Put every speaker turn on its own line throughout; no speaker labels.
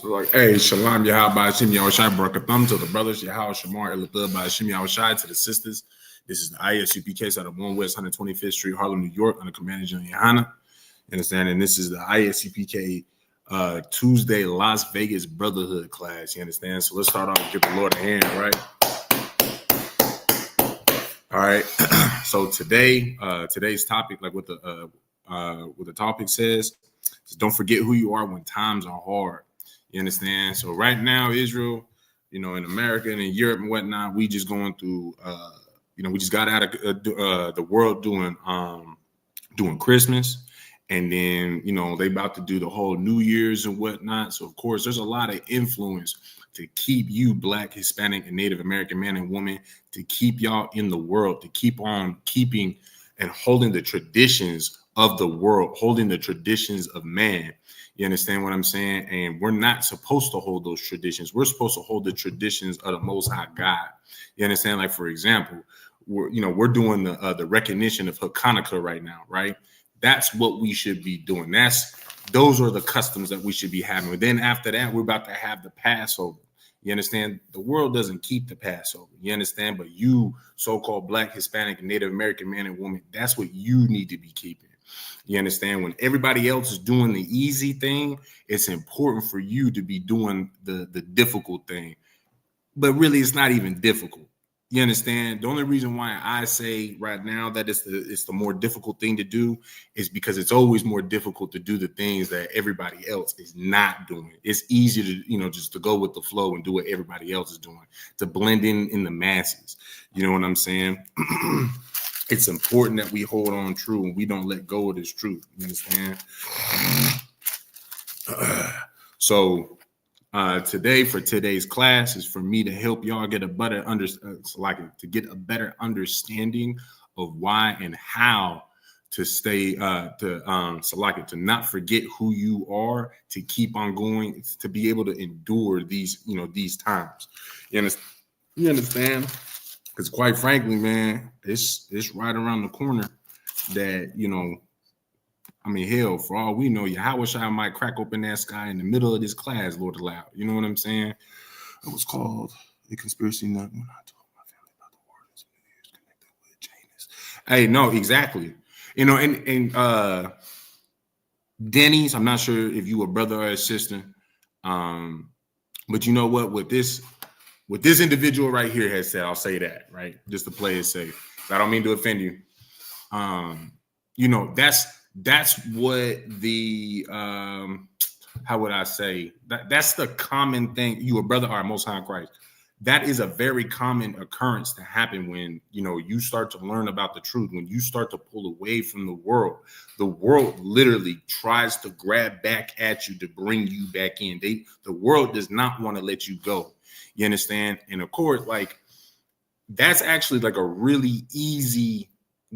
Like, hey, Shalom Yahaba Shim Yahushai Barakathum to the brothers, Yahweh Shamar Elathub by Shim Yahushai to the sisters. This is the ISUPK out of 1 West 125th Street, Harlem, New York, under Commander General Yohana. Understand? And this is the ISUPK Tuesday Las Vegas Brotherhood class. You understand? So let's start off and give the Lord a hand, right? All right. So today's topic, like what the topic says, is don't forget who you are when times are hard. You understand? So right now, Israel, in America and in Europe and whatnot, we just going through, we just got out of the world doing Christmas. And then, they about to do the whole New Year's and whatnot. So, of course, there's a lot of influence to keep you Black, Hispanic, and Native American man and woman, to keep y'all in the world, to keep on keeping and holding the traditions of the world, holding the traditions of man. You understand what I'm saying? And we're not supposed to hold those traditions. We're supposed to hold the traditions of the Most High God. You understand? Like, for example, we're doing the recognition of Hanukkah right now, right? That's what we should be doing. Those are the customs that we should be having. But then after that, we're about to have the Passover. You understand? The world doesn't keep the Passover. You understand? But you, so-called Black, Hispanic, and Native American man and woman, that's what you need to be keeping. You understand? When everybody else is doing the easy thing, it's important for you to be doing the difficult thing. But really, it's not even difficult. You understand? The only reason why I say right now that it's the more difficult thing to do is because it's always more difficult to do the things that everybody else is not doing. It's easier to, just to go with the flow and do what everybody else is doing, to blend in the masses. You know what I'm saying? It's important that we hold on true and we don't let go of this truth. You understand? So today, for today's class, is for me to help y'all get a better understanding of why and how to stay to not forget who you are, to keep on going, to be able to endure these times. You understand? Because quite frankly, man, it's right around the corner that, hell, for all we know, Yahweh might crack open that sky in the middle of this class, Lord allow. You know what I'm saying? It was called A Conspiracy Nut when I told my family about the wars and New Year's connected with Janus. Hey, no, exactly. And Denny's, I'm not sure if you a brother or a sister, but you know what? What this individual right here has said, I'll say that, right? Just to play it safe. I don't mean to offend you. That's what the how would I say that's the common thing. You a brother or Most High in Christ. That is a very common occurrence to happen when you start to learn about the truth. When you start to pull away from the world literally tries to grab back at you to bring you back in. The world does not want to let you go. You understand? And of course, like, that's actually like a really easy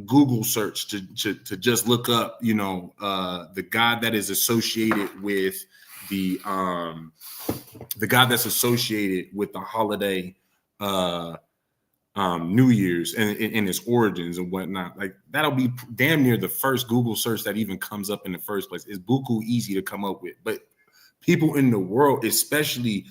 Google search to just look up, the God that is associated with the God that's associated with the holiday New Year's and its origins and whatnot. Like, that'll be damn near the first Google search that even comes up in the first place. It's buku easy to come up with, but people in the world, especially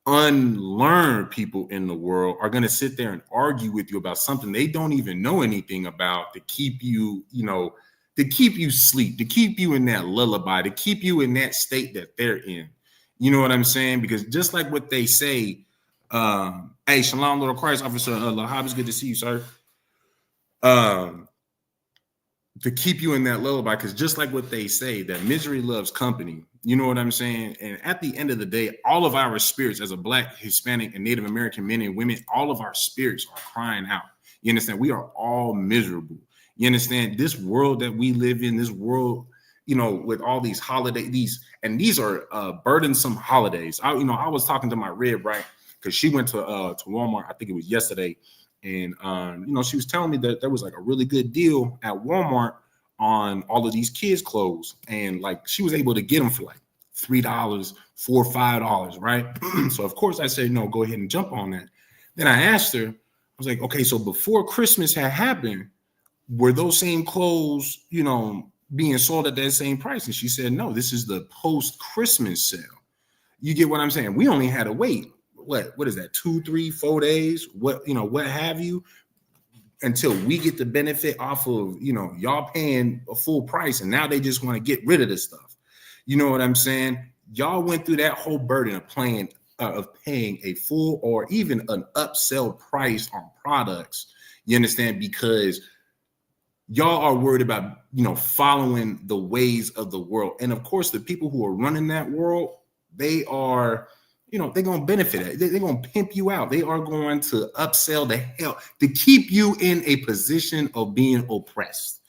unlearned people in the world, are going to sit there and argue with you about something they don't even know anything about, to keep you, to keep you sleep, to keep you in that lullaby, to keep you in that state that they're in. You know what I'm saying? Because just like what they say, hey, Shalom, Lord Christ, Officer Lahab, it's good to see you, sir. To keep you in that lullaby, because just like what they say, that misery loves company. You know what I'm saying? And at the end of the day, all of our spirits as a Black, Hispanic, and Native American men and women, all of our spirits are crying out. You understand? We are all miserable. You understand? This world that we live in, this world, with all these holidays, these are burdensome holidays. I was talking to my rib, right? Because she went to Walmart, I think it was yesterday. And, she was telling me that there was like a really good deal at Walmart on all of these kids' clothes. And like, she was able to get them for like $3, $4, $5, right? So of course I said, no, go ahead and jump on that. Then I asked her, I was like, okay, so before Christmas had happened, were those same clothes, being sold at that same price? And she said, no, this is the post-Christmas sale. You get what I'm saying? We only had to wait. What is that? 2, 3, 4 days? What have you? Until we get the benefit off of, y'all paying a full price, and now they just want to get rid of this stuff. You know what I'm saying? Y'all went through that whole burden of paying a full or even an upsell price on products. You understand? Because y'all are worried about, following the ways of the world. And of course, the people who are running that world, they are, they're going to benefit it. They're going to pimp you out. They are going to upsell the hell to keep you in a position of being oppressed.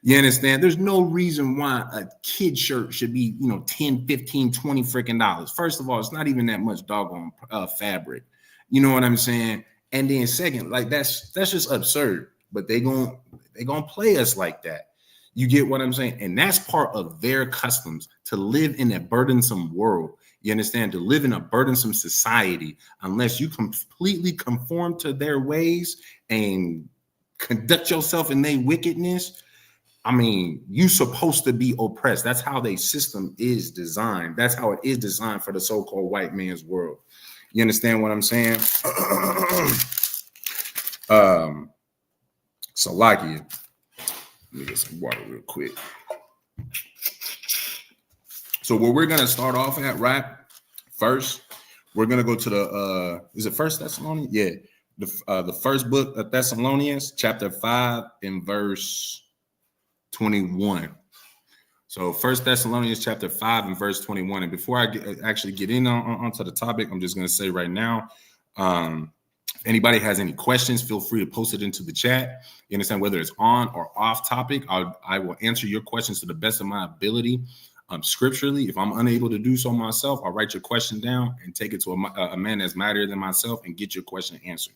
You understand? There's no reason why a kid shirt should be, 10, 15, 20 freaking dollars. First of all, it's not even that much doggone fabric. You know what I'm saying? And then second, like that's just absurd. But they're gonna play us like that. You get what I'm saying? And that's part of their customs, to live in a burdensome world. You understand? To live in a burdensome society, unless you completely conform to their ways and conduct yourself in their wickedness. I mean, you're supposed to be oppressed. That's how their system is designed. That's how it is designed for the so-called white man's world. You understand what I'm saying? Salakia. Let me get some water real quick. So what we're gonna start off at, right? First, we're gonna go to the is it First Thessalonians? Yeah, the first book of Thessalonians, chapter 5 and verse 21. So First Thessalonians chapter 5 and verse 21. And before I actually get in onto the topic, I'm just gonna say right now, if anybody has any questions, feel free to post it into the chat. You understand, whether it's on or off topic, I will answer your questions to the best of my ability. Scripturally, if I'm unable to do so myself, I'll write your question down and take it to a man that's mightier than myself and get your question answered.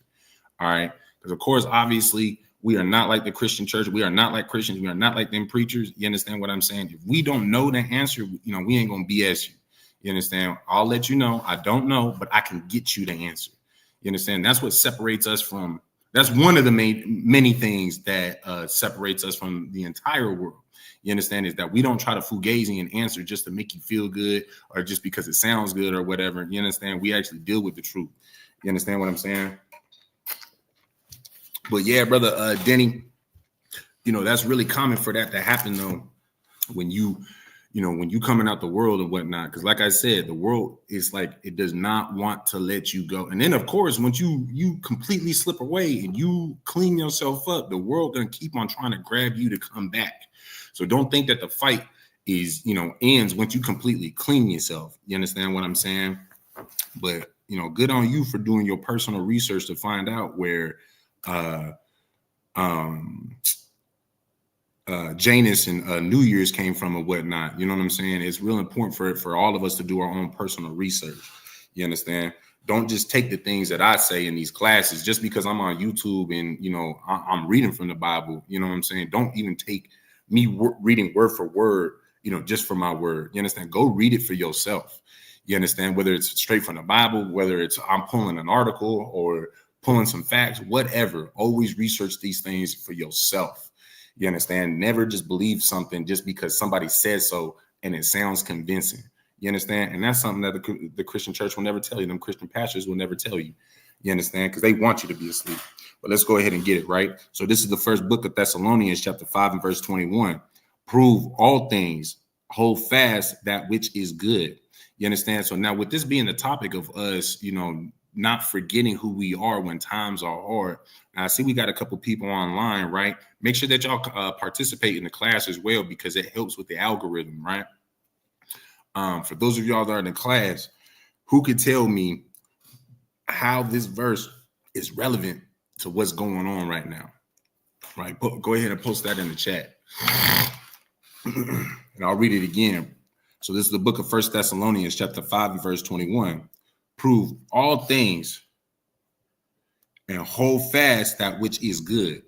All right. Because of course, obviously, we are not like the Christian church. We are not like Christians. We are not like them preachers. You understand what I'm saying? If we don't know the answer, we ain't going to BS you. You understand? I'll let you know. I don't know, but I can get you the answer. You understand? That's what separates us from, that's one of the many things that separates us from the entire world. You understand? Is that we don't try to fugazi and answer just to make you feel good or just because it sounds good or whatever. You understand? We actually deal with the truth. You understand what I'm saying? But yeah, brother Denny, that's really common for that to happen though, when you coming out the world and whatnot. Because like I said, the world is like, it does not want to let you go. And then of course, once you completely slip away and you clean yourself up, the world gonna keep on trying to grab you to come back. So don't think that the fight is, ends once you completely clean yourself. You understand what I'm saying? But, good on you for doing your personal research to find out where Janus and New Year's came from and whatnot. You know what I'm saying? It's real important for all of us to do our own personal research. You understand? Don't just take the things that I say in these classes just because I'm on YouTube and, I'm reading from the Bible. You know what I'm saying? Don't even take me reading word for word, just for my word. You understand? Go read it for yourself. You understand? Whether it's straight from the Bible, whether it's I'm pulling an article or pulling some facts, whatever. Always research these things for yourself. You understand? Never just believe something just because somebody says so and it sounds convincing. You understand? And that's something that the Christian church will never tell you. Them Christian pastors will never tell you. You understand? Because they want you to be asleep. But let's go ahead and get it, right? So this is the first book of Thessalonians, chapter 5 and verse 21. Prove all things, hold fast that which is good. You understand? So now with this being the topic of us, not forgetting who we are when times are hard. Now, I see we got a couple people online, right? Make sure that y'all participate in the class as well, because it helps with the algorithm, right? For those of y'all that are in the class, who could tell me how this verse is relevant to what's going on right now, right? Go ahead and post that in the chat. And I'll read it again. So this is the book of First Thessalonians, chapter 5 and verse 21. Prove all things and hold fast that which is good.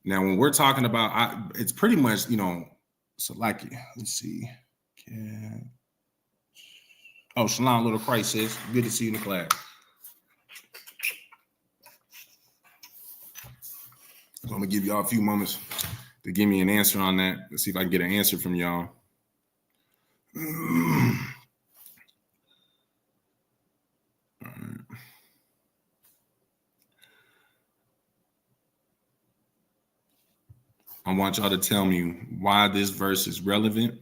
Now, when we're talking about, it's pretty much, so like, let's see. Oh, Shalom, little Christ says, good to see you in the class. So I'm gonna give y'all a few moments to give me an answer on that. Let's see if I can get an answer from y'all. I want y'all to tell me why this verse is relevant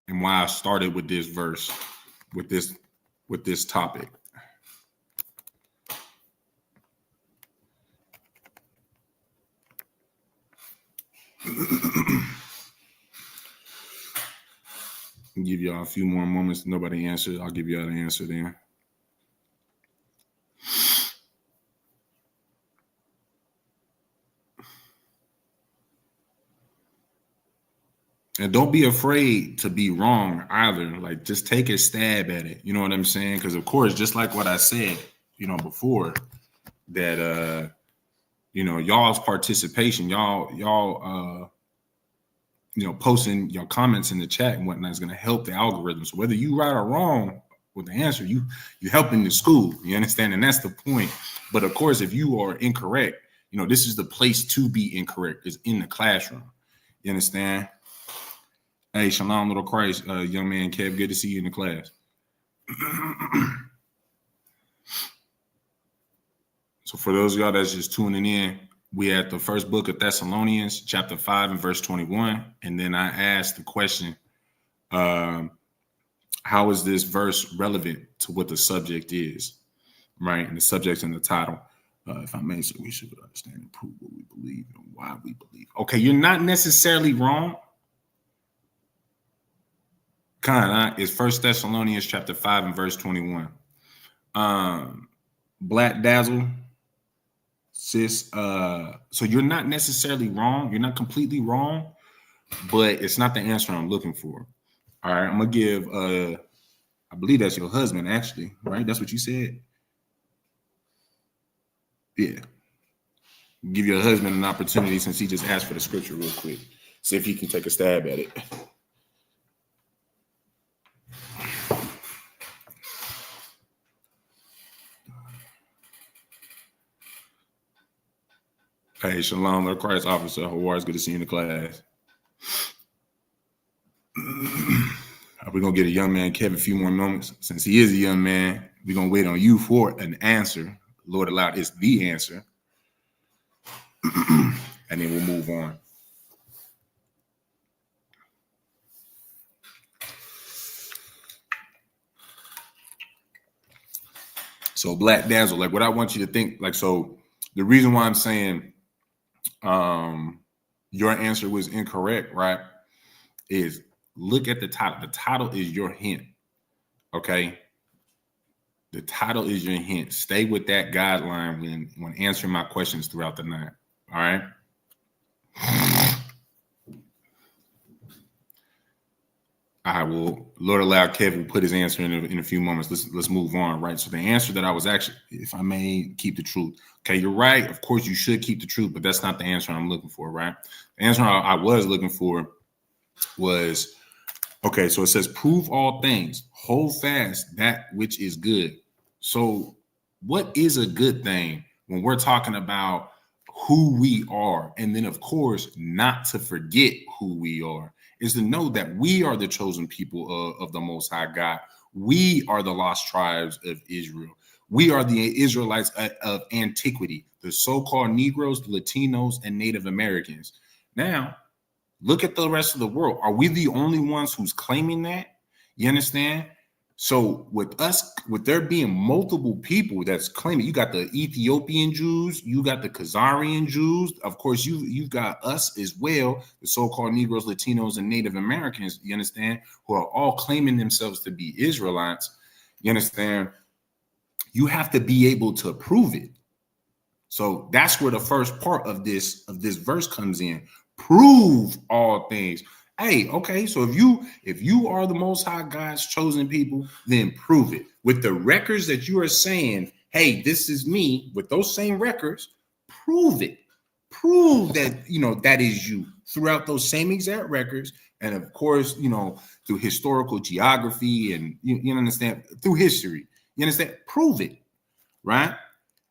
and why I started with this verse, with this topic. I'll give y'all a few more moments. Nobody answered. I'll give y'all the answer then. And don't be afraid to be wrong either. Like, just take a stab at it. You know what I'm saying? Because, of course, just like what I said, before, that, y'all's participation, y'all, posting your comments in the chat and whatnot is going to help the algorithm. So whether you right or wrong with the answer, you helping the school. You understand? And that's the point. But, of course, if you are incorrect, this is the place to be incorrect, is in the classroom. You understand? Hey, shalom, little Christ, young man Kev. Good to see you in the class. So for those of y'all that's just tuning in, we at the first book of Thessalonians, chapter 5 and verse 21. And then I asked the question, how is this verse relevant to what the subject is, right? And the subject's in the title. If I may say, we should understand and prove what we believe and why we believe. Okay, you're not necessarily wrong. It's 1 Thessalonians chapter 5 and verse 21. Black Dazzle, sis. So you're not necessarily wrong. You're not completely wrong, but it's not the answer I'm looking for. All right, I'm gonna give I believe that's your husband, actually, right? That's what you said. Yeah. Give your husband an opportunity, since he just asked for the scripture real quick. See if he can take a stab at it. Hey, shalom, Lord Christ officer. How are you? Good to see you in the class. We're going to get a young man, Kevin, a few more moments. Since he is a young man, we're going to wait on you for an answer. Lord allowed is the answer. And then we'll move on. So Black Dazzle, like what I want you to think, like, so the reason why I'm saying your answer was incorrect, right, is look at the title. The title is your hint, okay? The title is your hint. Stay with that guideline when answering my questions throughout the night, all right? I will, Lord allow Kevin put his answer in a few moments. Let's move on, right? So the answer that I was actually, if I may keep the truth. Okay, you're right. Of course, you should keep the truth, but that's not the answer I'm looking for, right? The answer I was looking for was, okay, so it says, prove all things, hold fast that which is good. So what is a good thing when we're talking about who we are? And then, of course, not to forget who we are, is to know that we are the chosen people of the Most High God. We are the lost tribes of Israel. We are the Israelites of antiquity, the so-called Negroes, the Latinos, and Native Americans. Now, look at the rest of the world. Are we the only ones who's claiming that? You understand? So with us, with there being multiple people that's claiming, you got the Ethiopian Jews, you got the Khazarian Jews, of course, you've got us as well, the so-called Negroes, Latinos, and Native Americans, you understand, who are all claiming themselves to be Israelites. You understand? You have to be able to prove it. So that's where the first part of this verse comes in. Prove all things. Hey, okay, so if you are the Most High God's chosen people, then prove it with the records that you are saying, hey, this is me. With those same records, prove it. Prove that that is you throughout those same exact records. And of course, through historical geography and you understand, through history, you understand, prove it, right?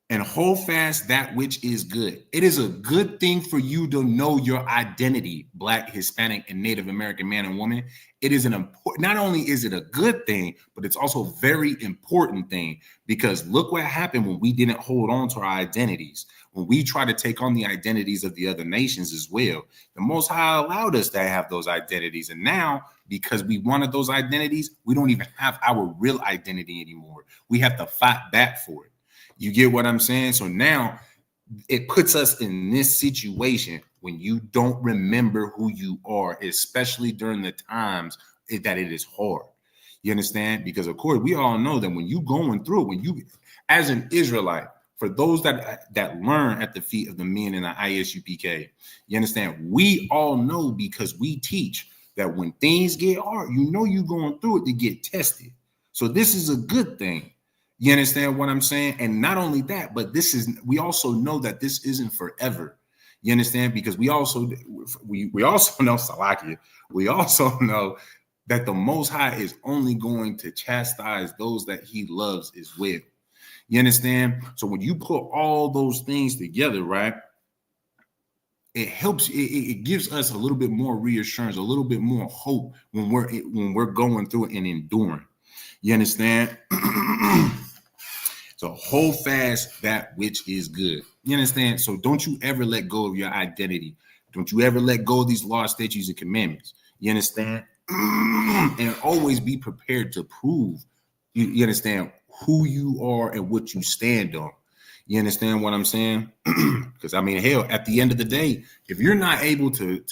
and hold fast that which is good. It is a good thing for you to know your identity, Black, Hispanic, and Native American man and woman. It is an important, not only is it a good thing, but it's also a very important thing, because look what happened when we didn't hold on to our identities. When we try to take on the identities of the other nations as well, the Most High allowed us to have those identities. And now, because we wanted those identities, we don't even have our real identity anymore. We have to fight back for it. You get what I'm saying? So now it puts us in this situation when you don't remember who you are, especially during the times that it is hard. You understand? Because of course, we all know that when you going through it, when you, as an Israelite, for those that learn at the feet of the men in the ISUPK, you understand? We all know, because we teach, that when things get hard, you know you're going through it to get tested. So this is a good thing. You understand what I'm saying? And not only that, but we also know that this isn't forever. You understand? Because we also know, Salakia, we also know that the Most High is only going to chastise those that he loves as well. You understand? So when you put all those things together, right, it helps, it gives us a little bit more reassurance, a little bit more hope when we're going through it and enduring. You understand? So hold fast that which is good. You understand? So don't you ever let go of your identity. Don't you ever let go of these laws, statutes, and commandments. You understand? And always be prepared to prove, you understand, who you are and what you stand on. You understand what I'm saying? Because I mean, hell, at the end of the day, if you're not able to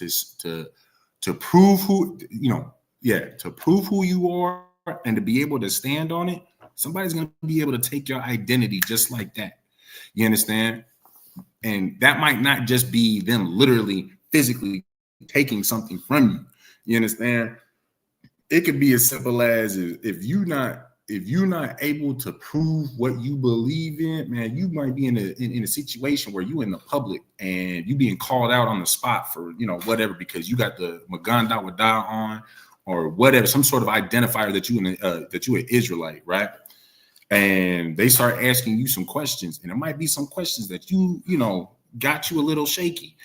prove who, to prove who you are and to be able to stand on it, somebody's going to be able to take your identity just like that. You understand? And that might not just be them literally, physically taking something from you. You understand? It could be as simple as, if you're not able to prove what you believe in, man, you might be in a situation where you in the public and you being called out on the spot for, whatever, because you got the Maganda Wada on or whatever, some sort of identifier that you an Israelite, right? And they start asking you some questions, and it might be some questions that got you a little shaky.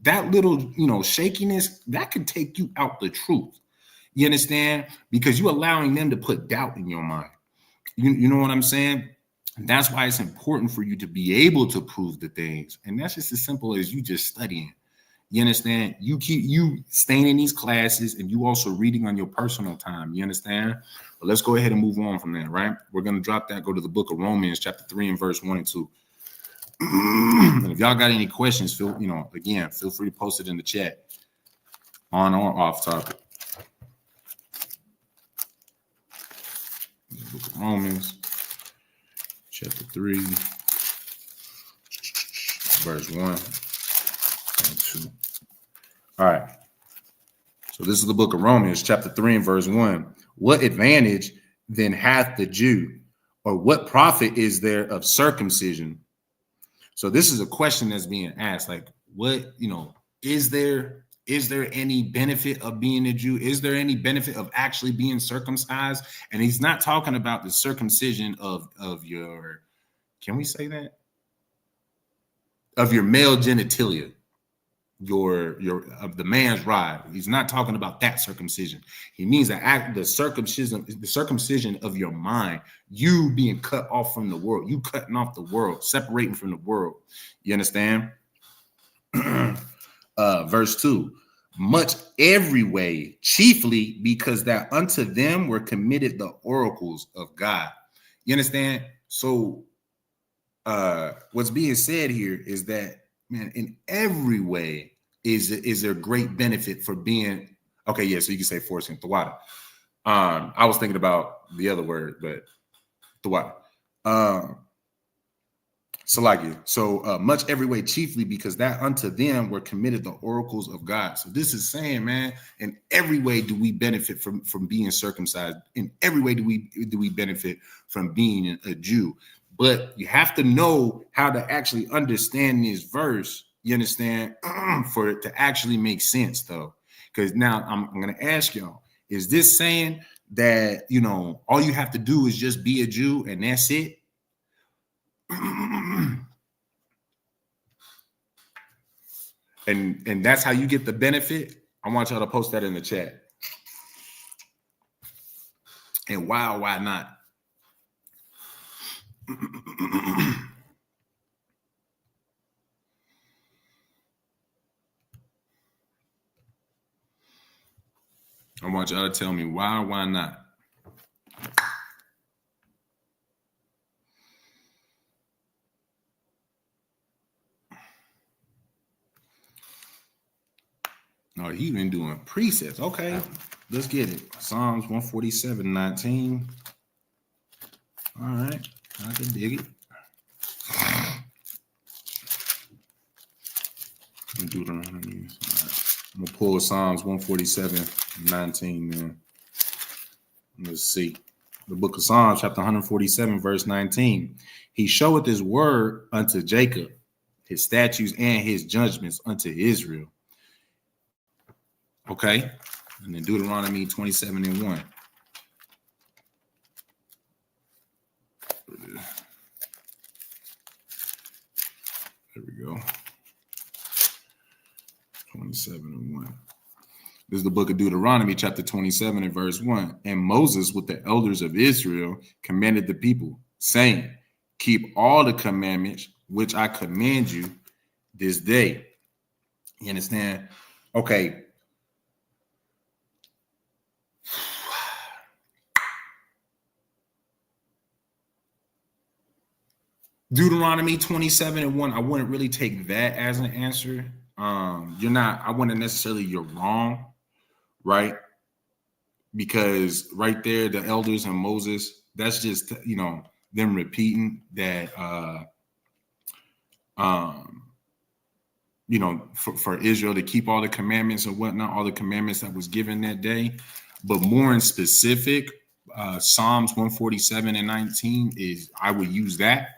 That little, shakiness, that could take you out the truth. You understand? Because you're allowing them to put doubt in your mind. You know what I'm saying? And that's why it's important for you to be able to prove the things. And that's just as simple as you just studying. You understand? You staying in these classes, and you also reading on your personal time. You understand? But let's go ahead and move on from that, right? We're going to drop that, go to the book of Romans, chapter 3 and verse 1 and 2. And if y'all got any questions, feel free to post it in the chat, on or off topic. The book of Romans, chapter 3, verse 1 and 2. All right. So this is the book of Romans, chapter 3 and verse 1. What advantage then hath the Jew, or what profit is there of circumcision? So this is a question that's being asked, like, what, is there any benefit of being a Jew? Is there any benefit of actually being circumcised? And he's not talking about the circumcision of your, can we say that? Of your male genitalia, your of the man's rod. He's not talking about that circumcision. He means the circumcision of your mind, you being cut off from the world, you cutting off the world, separating from the world. You understand? Verse 2. Much every way, chiefly because that unto them were committed the oracles of God. You understand? So what's being said here is that, man, in every way is there great benefit for being, okay, yeah, so you can say forcing Thawada. I was thinking about the other word, but Thawada. Salakia. So much every way, chiefly because that unto them were committed the oracles of God. So this is saying, man, in every way do we benefit from being circumcised. In every way do we benefit from being a Jew. But you have to know how to actually understand this verse, you understand, for it to actually make sense, though. Because now I'm going to ask y'all, is this saying that, all you have to do is just be a Jew and that's it? And that's how you get the benefit. I want y'all to post that in the chat. And why not? I want y'all to tell me why not? Oh, he been doing precepts. Okay, let's get it. Psalms 147:19. All right, I can dig it. Deuteronomy. I'm gonna pull Psalms 147:19, man. Let's see. The book of Psalms, chapter 147, verse 19. He showeth his word unto Jacob, his statutes and his judgments unto Israel. Okay. And then Deuteronomy 27:1. There we go. 27:1. This is the book of Deuteronomy, chapter 27 and verse 1. And Moses with the elders of Israel commanded the people, saying, keep all the commandments which I command you this day. You understand? Okay. Deuteronomy 27:1. I wouldn't really take that as an answer. I wouldn't necessarily, you're wrong, right? Because right there, the elders and Moses, that's just, them repeating that, for Israel to keep all the commandments and whatnot, all the commandments that was given that day. But more in specific, Psalms 147:19 is, I would use that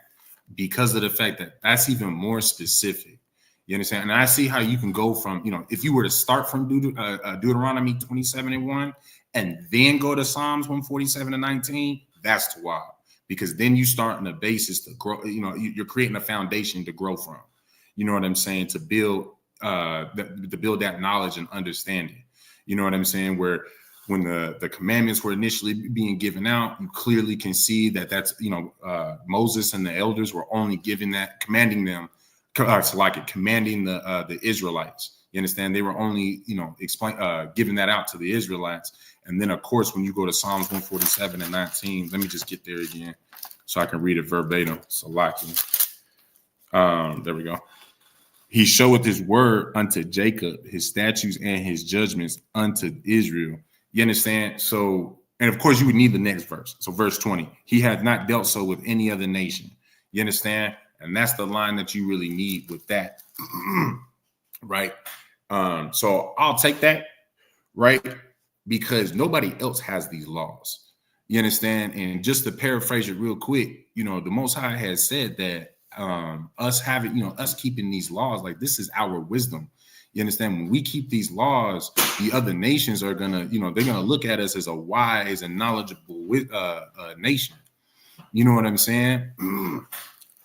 because of the fact that that's even more specific. You understand? And I see how you can go from, if you were to start from Deuteronomy 27:1 and then go to Psalms 147:19, that's wild. Because then you start on a basis to grow, you're creating a foundation to grow from. You know what I'm saying? To build that knowledge and understanding. You know what I'm saying? Where when the commandments were initially being given out, you clearly can see that's, Moses and the elders were only commanding the Israelites. You understand? They were only, giving that out to the Israelites. And then, of course, when you go to Psalms 147:19, let me just get there again so I can read it verbatim. There we go. He showeth his word unto Jacob, his statutes and his judgments unto Israel. You understand? So, and of course, you would need the next verse. So verse 20, he hath not dealt so with any other nation. You understand? And that's the line that you really need with that. Right? So I'll take that, right? Because nobody else has these laws. You understand? And just to paraphrase it real quick, the Most High has said that us keeping these laws, like, this is our wisdom. You understand? When we keep these laws, the other nations are gonna, they're gonna look at us as a wise and knowledgeable nation. You know what I'm saying?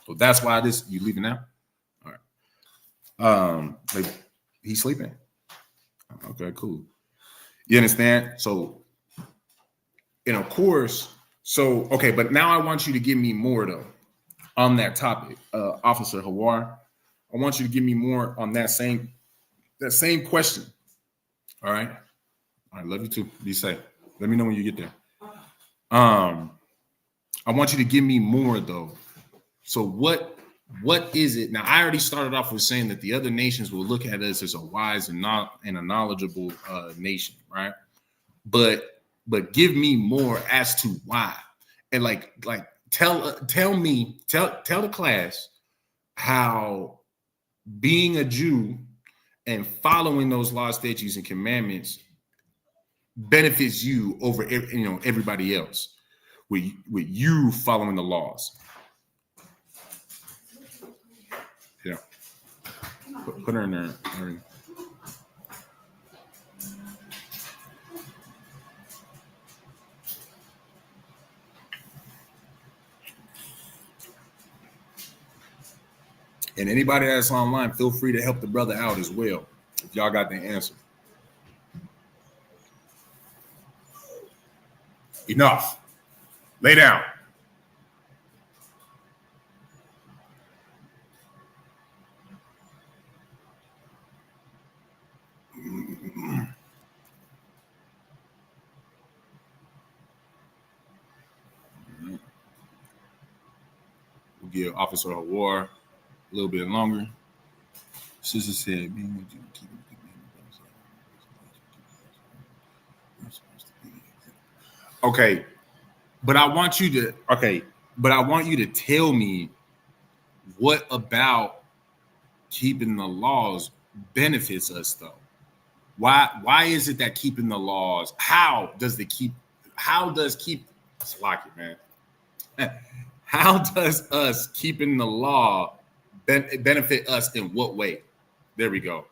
So that's why you leaving now? All right. He's sleeping. Okay, cool. You understand? So, and of course, okay, but now I want you to give me more though on that topic, Officer Hawar. I want you to give me more on that same question. All right. Love you too. Be safe. Let me know when you get there. I want you to give me more though. So what is it? Now, I already started off with saying that the other nations will look at us as a wise and a knowledgeable nation, right? But give me more as to why. And like tell the class how being a Jew and following those laws, statutes, and commandments benefits you over everybody else with you following the laws. Yeah. Put her in there. And anybody that's online, feel free to help the brother out as well if y'all got the answer. Enough. Lay down. We'll give Officer Hawar a little bit longer. Sister said, being with you, keep it. Okay, but I want you to tell me what about keeping the laws benefits us though? Why is it that keeping the laws, how does keep it's like it, man. How does us keeping the law benefit us in what way? There we go.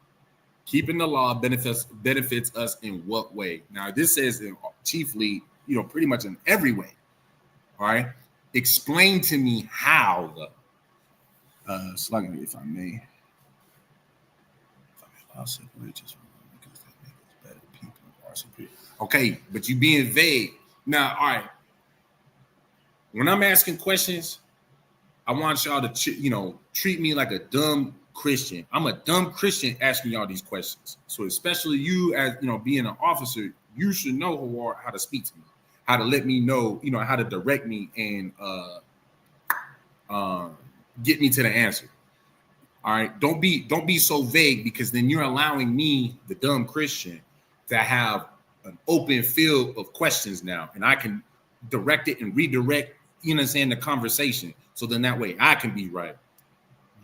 Keeping the law benefits us in what way? Now, this says chiefly, pretty much in every way. All right. Explain to me how, though. Slugging, if I may. I'll separate just because they make us better people are superior. Okay, but you being vague. Now, all right. When I'm asking questions, I want y'all to, treat me like a dumb Christian. I'm a dumb Christian asking y'all these questions. So especially you as, being an officer, you should know how to speak to me, how to let me know, how to direct me and get me to the answer. All right. Don't be so vague, because then you're allowing me, the dumb Christian, to have an open field of questions now, and I can direct it and redirect, the conversation. So then that way I can be right.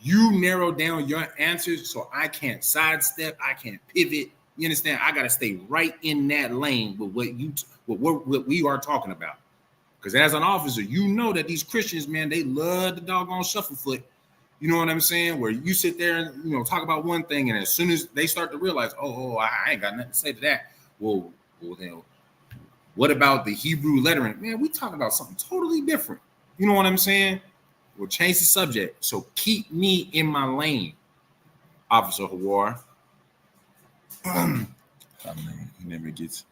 You narrow down your answers so I can't sidestep, I can't pivot. You understand? I gotta stay right in that lane with what we are talking about. Because as an officer, you know that these Christians, man, they love the doggone shufflefoot. You know what I'm saying? Where you sit there and talk about one thing, and as soon as they start to realize, I ain't got nothing to say to that. Well, then what about the Hebrew lettering? Man, we talking about something totally different. You know what I'm saying? We'll change the subject. So keep me in my lane, Officer Hawar. He never gets.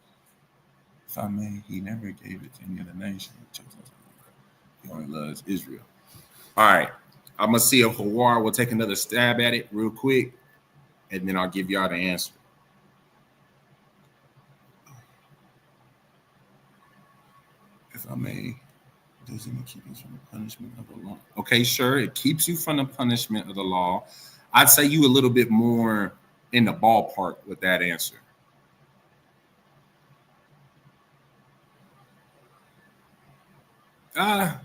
If I may, he never gave it to any other nation. He only loves Israel. All right. I'm going to see if Hawar will take another stab at it real quick, and then I'll give y'all the answer. If I may, doesn't it keep us from the punishment of the law? Okay, sure. It keeps you from the punishment of the law. I'd say you a little bit more in the ballpark with that answer. I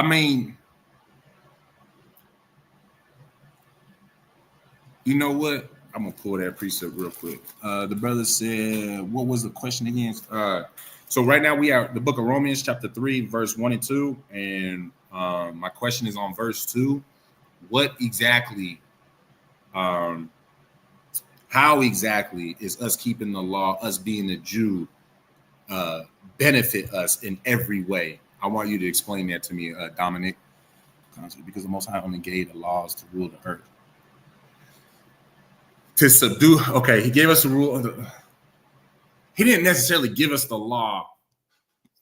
mean, you know what? I'm going to pull that precept real quick. The brother said, what was the question again? So right now we are the book of Romans, chapter 3, verse 1 and 2. And my question is on verse 2. What exactly, how exactly is us keeping the law, us being a Jew, benefit us in every way? I want you to explain that to me, Dominic. Because the Most High only gave the laws to rule the earth. To subdue, okay, he gave us the rule. He didn't necessarily give us the law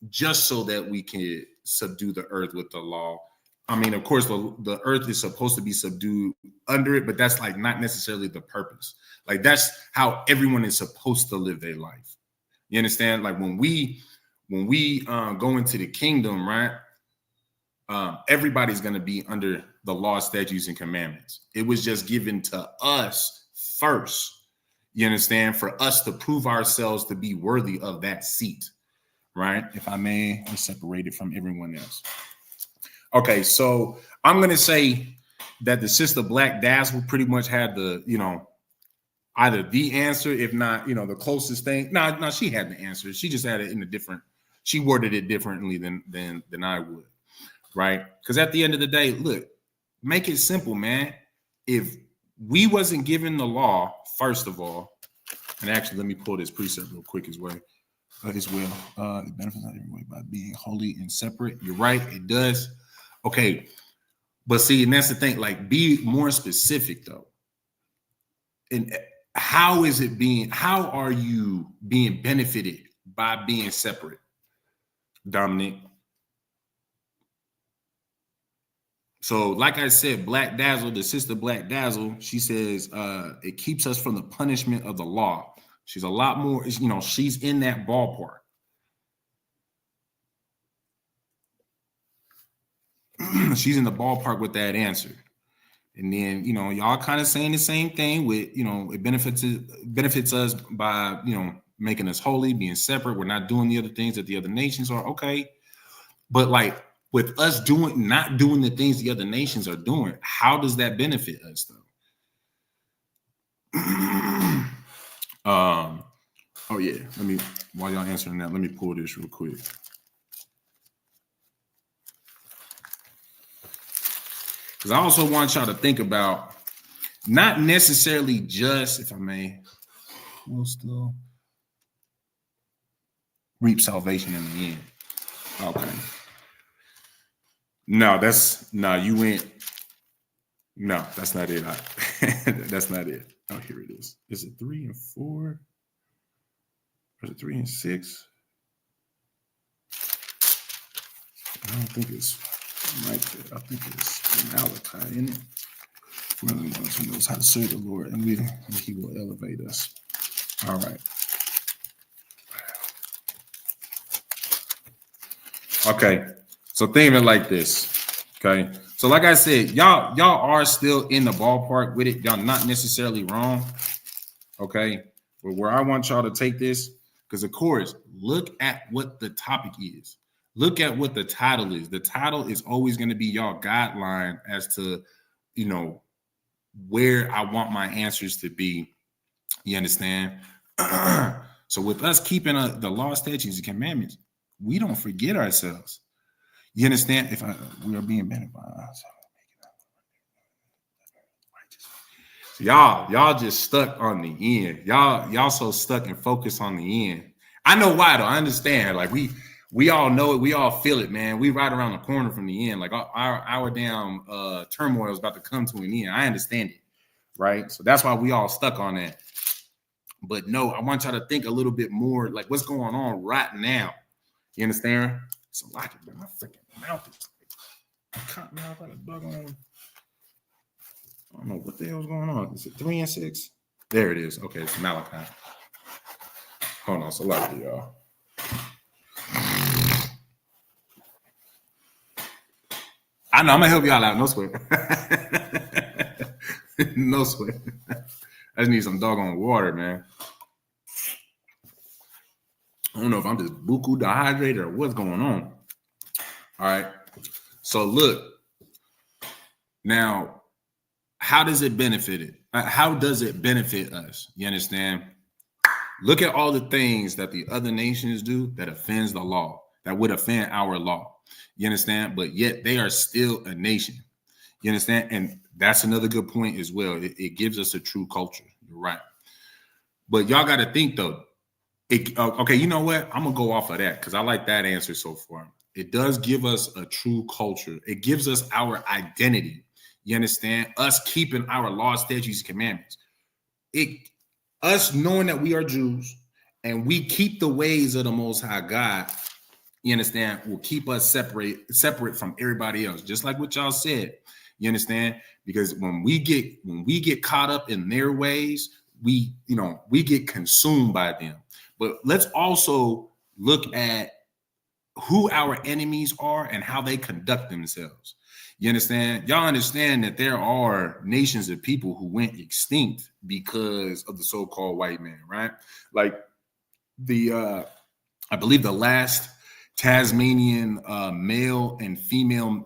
just so that we can subdue the earth with the law. I mean, of course, the earth is supposed to be subdued under it, but that's like not necessarily the purpose. Like that's how everyone is supposed to live their life. You understand? Like when we go into the kingdom, right? Everybody's going to be under the law, statutes, and commandments. It was just given to us first, you understand, for us to prove ourselves to be worthy of that seat, right? If I may, I'm separated from everyone else. Okay, so I'm going to say that the sister Black Dazzle pretty much had the, either the answer, if not, the closest thing. No, she had the answer. She just had it in a different, she worded it differently than I would, right? Because at the end of the day, look, make it simple, man. If we wasn't given the law, first of all, and actually let me pull this precept real quick as well. It benefits not every way by being holy and separate. You're right, it does. Okay, But see, and that's the thing, like be more specific though. And how are you being benefited by being separate, Dominic? So, like I said, Black Dazzle, the sister Black Dazzle, she says it keeps us from the punishment of the law. She's a lot more, she's in that ballpark. She's in the ballpark with that answer. And then, y'all kind of saying the same thing with, it benefits us by, making us holy, being separate. We're not doing the other things that the other nations are. Okay. But like with us not doing the things the other nations are doing, how does that benefit us though? Oh yeah. While y'all answering that, let me pull this real quick. Because I also want y'all to think about not necessarily just, if I may, we'll still reap salvation in the end. Okay. No, that's not it. That's not it. Oh, here it is. Is it 3 and 4? Or is it 3 and 6? I don't think it's right there. I think it's Malachi, isn't it? We're the ones who knows how to serve the Lord, and he will elevate us. All right. Okay. So think of it like this. Okay. So like I said, y'all are still in the ballpark with it. Y'all not necessarily wrong. Okay. But where I want y'all to take this, because of course, look at what the topic is. Look at what the title is. The title is always going to be y'all guideline as to, where I want my answers to be. You understand? So with us keeping the law, statutes, and commandments, we don't forget ourselves. You understand? If we are being benefited by us. So y'all just stuck on the end. Y'all so stuck and focused on the end. I know why though. I understand. Like we all know it. We all feel it, man. We right around the corner from the end. Like our damn turmoil is about to come to an end. I understand it, right? So that's why we all stuck on that. But no, I want y'all to think a little bit more like what's going on right now. You understand? So like it, my freaking mouth is cutting out like a doggone. I don't know what the hell's going on. Is it 3 and 6? There it is. Okay, it's Malachi. Hold on, so like it, y'all. I know I'm gonna help y'all out. No sweat. No sweat. I just need some doggone water, man. I don't know if I'm just buku dehydrated or what's going on. All right. So look. Now, how does it benefit it? How does it benefit us? You understand? Look at all the things that the other nations do that offends the law, that would offend our law. You understand? But yet they are still a nation. You understand? And that's another good point as well. It gives us a true culture. You're right. But y'all got to think though. Okay, you know what? I'm going to go off of that because I like that answer so far. It does give us a true culture. It gives us our identity. You understand? Us keeping our laws, statutes, commandments. Us knowing that we are Jews and we keep the ways of the Most High God, you understand, will keep us separate from everybody else. Just like what y'all said. You understand? Because when we get caught up in their ways, we get consumed by them. But let's also look at who our enemies are and how they conduct themselves. You understand? Y'all understand that there are nations of people who went extinct because of the so-called white man, right? Like I believe the last Tasmanian male and female,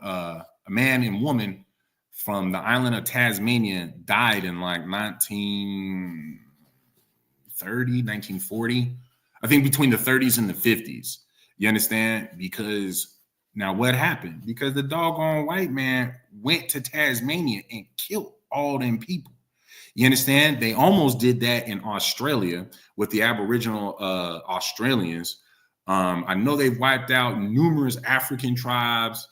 man and woman from the island of Tasmania died in like 1940. I think between the 30s and the 50s. You understand? Because now what happened? Because the doggone white man went to Tasmania and killed all them people. You understand? They almost did that in Australia with the Aboriginal Australians. I know they've wiped out numerous African tribes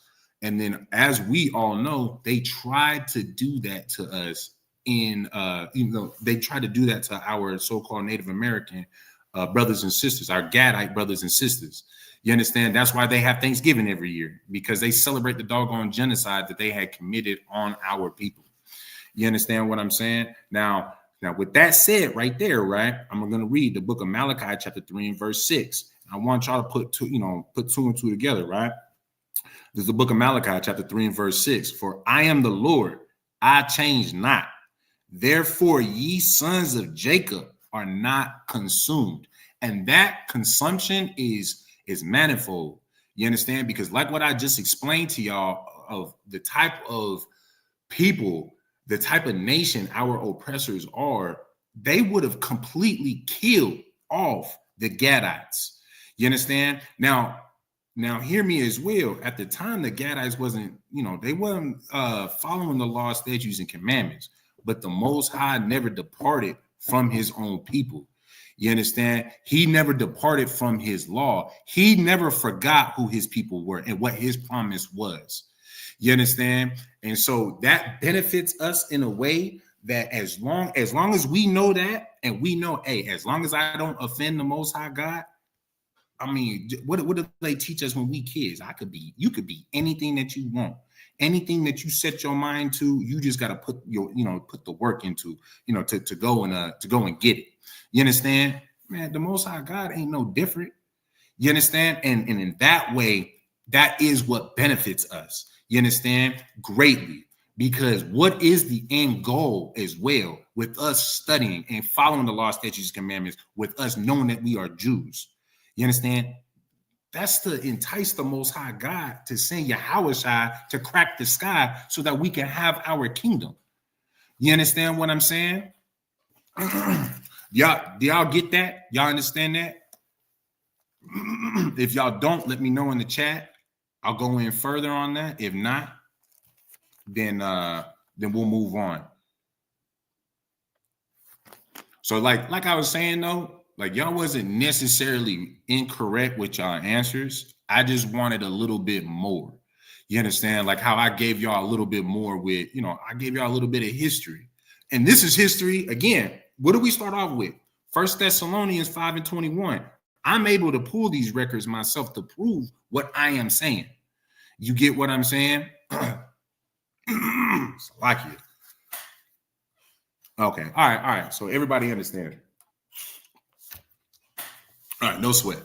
And then, as we all know, they tried to do that to us they tried to do that to our so-called Native American brothers and sisters, our Gadite brothers and sisters. You understand? That's why they have Thanksgiving every year, because they celebrate the doggone genocide that they had committed on our people. You understand what I'm saying? Now, with that said right there, right, I'm going to read the book of Malachi, chapter 3 and verse 6. I want y'all to put two and two together, right? This is the book of Malachi, chapter 3 and verse 6. For I am the Lord, I change not. Therefore, ye sons of Jacob are not consumed. And that consumption is manifold. You understand? Because like what I just explained to y'all of the type of people, the type of nation our oppressors are, they would have completely killed off the Gadites. You understand? Now hear me as well. At the time, the Gadites they wasn't following the law, statutes, and commandments. But the Most High never departed from his own people. You understand? He never departed from his law. He never forgot who his people were and what his promise was. You understand? And so that benefits us in a way that as long as we know that, and we know, hey, as long as I don't offend the Most High God, I mean, what do they teach us when we kids? You could be anything that you want. Anything that you set your mind to, you just got to put the work into, to go and get it. You understand? Man, the Most High God ain't no different. You understand? And in that way, that is what benefits us. You understand? Greatly. Because what is the end goal as well with us studying and following the law, statutes, and commandments, with us knowing that we are Jews? You understand? That's to entice the Most High God to send Yahushua to crack the sky so that we can have our kingdom. You understand what I'm saying? Y'all get that? Y'all understand that? If y'all don't, let me know in the chat. I'll go in further on that. If not, then we'll move on. So like I was saying though, like y'all wasn't necessarily incorrect with y'all answers. I just wanted a little bit more. You understand? Like how I gave y'all a little bit more with, I gave y'all a little bit of history. And this is history. Again, what do we start off with? 1 Thessalonians 5 and 21. I'm able to pull these records myself to prove what I am saying. You get what I'm saying? Like it. Okay. All right. So everybody understands. All right, no sweat.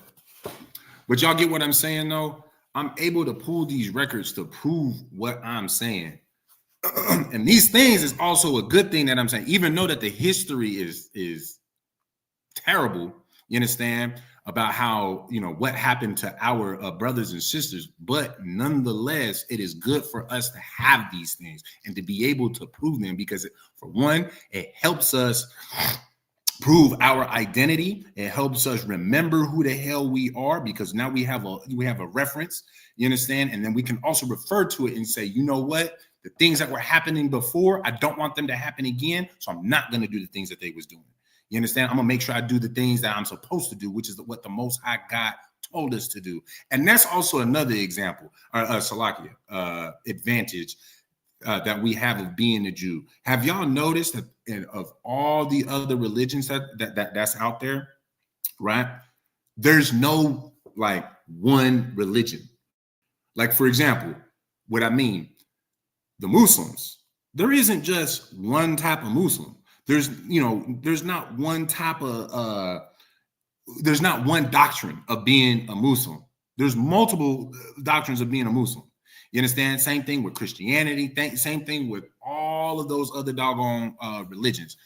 But y'all get what I'm saying, though? I'm able to pull these records to prove what I'm saying. And these things is also a good thing that I'm saying, even though that the history is terrible, you understand, about how, what happened to our brothers and sisters. But nonetheless, it is good for us to have these things and to be able to prove them because, for one, it helps us prove our identity. It helps us remember who the hell we are, because now we have a reference, you understand? And then we can also refer to it and say, you know what? The things that were happening before, I don't want them to happen again. So I'm not going to do the things that they was doing. You understand? I'm going to make sure I do the things that I'm supposed to do, which is what the Most High God told us to do. And that's also another example, Salakia, advantage that we have of being a Jew. Have y'all noticed that of all the other religions that's out there, right? There's no like one religion. Like, for example, what I mean, the Muslims, there isn't just one type of Muslim. There's not one type of there's not one doctrine of being a Muslim. There's multiple doctrines of being a Muslim. You understand? Same thing with Christianity. Same thing with all of those other doggone religions.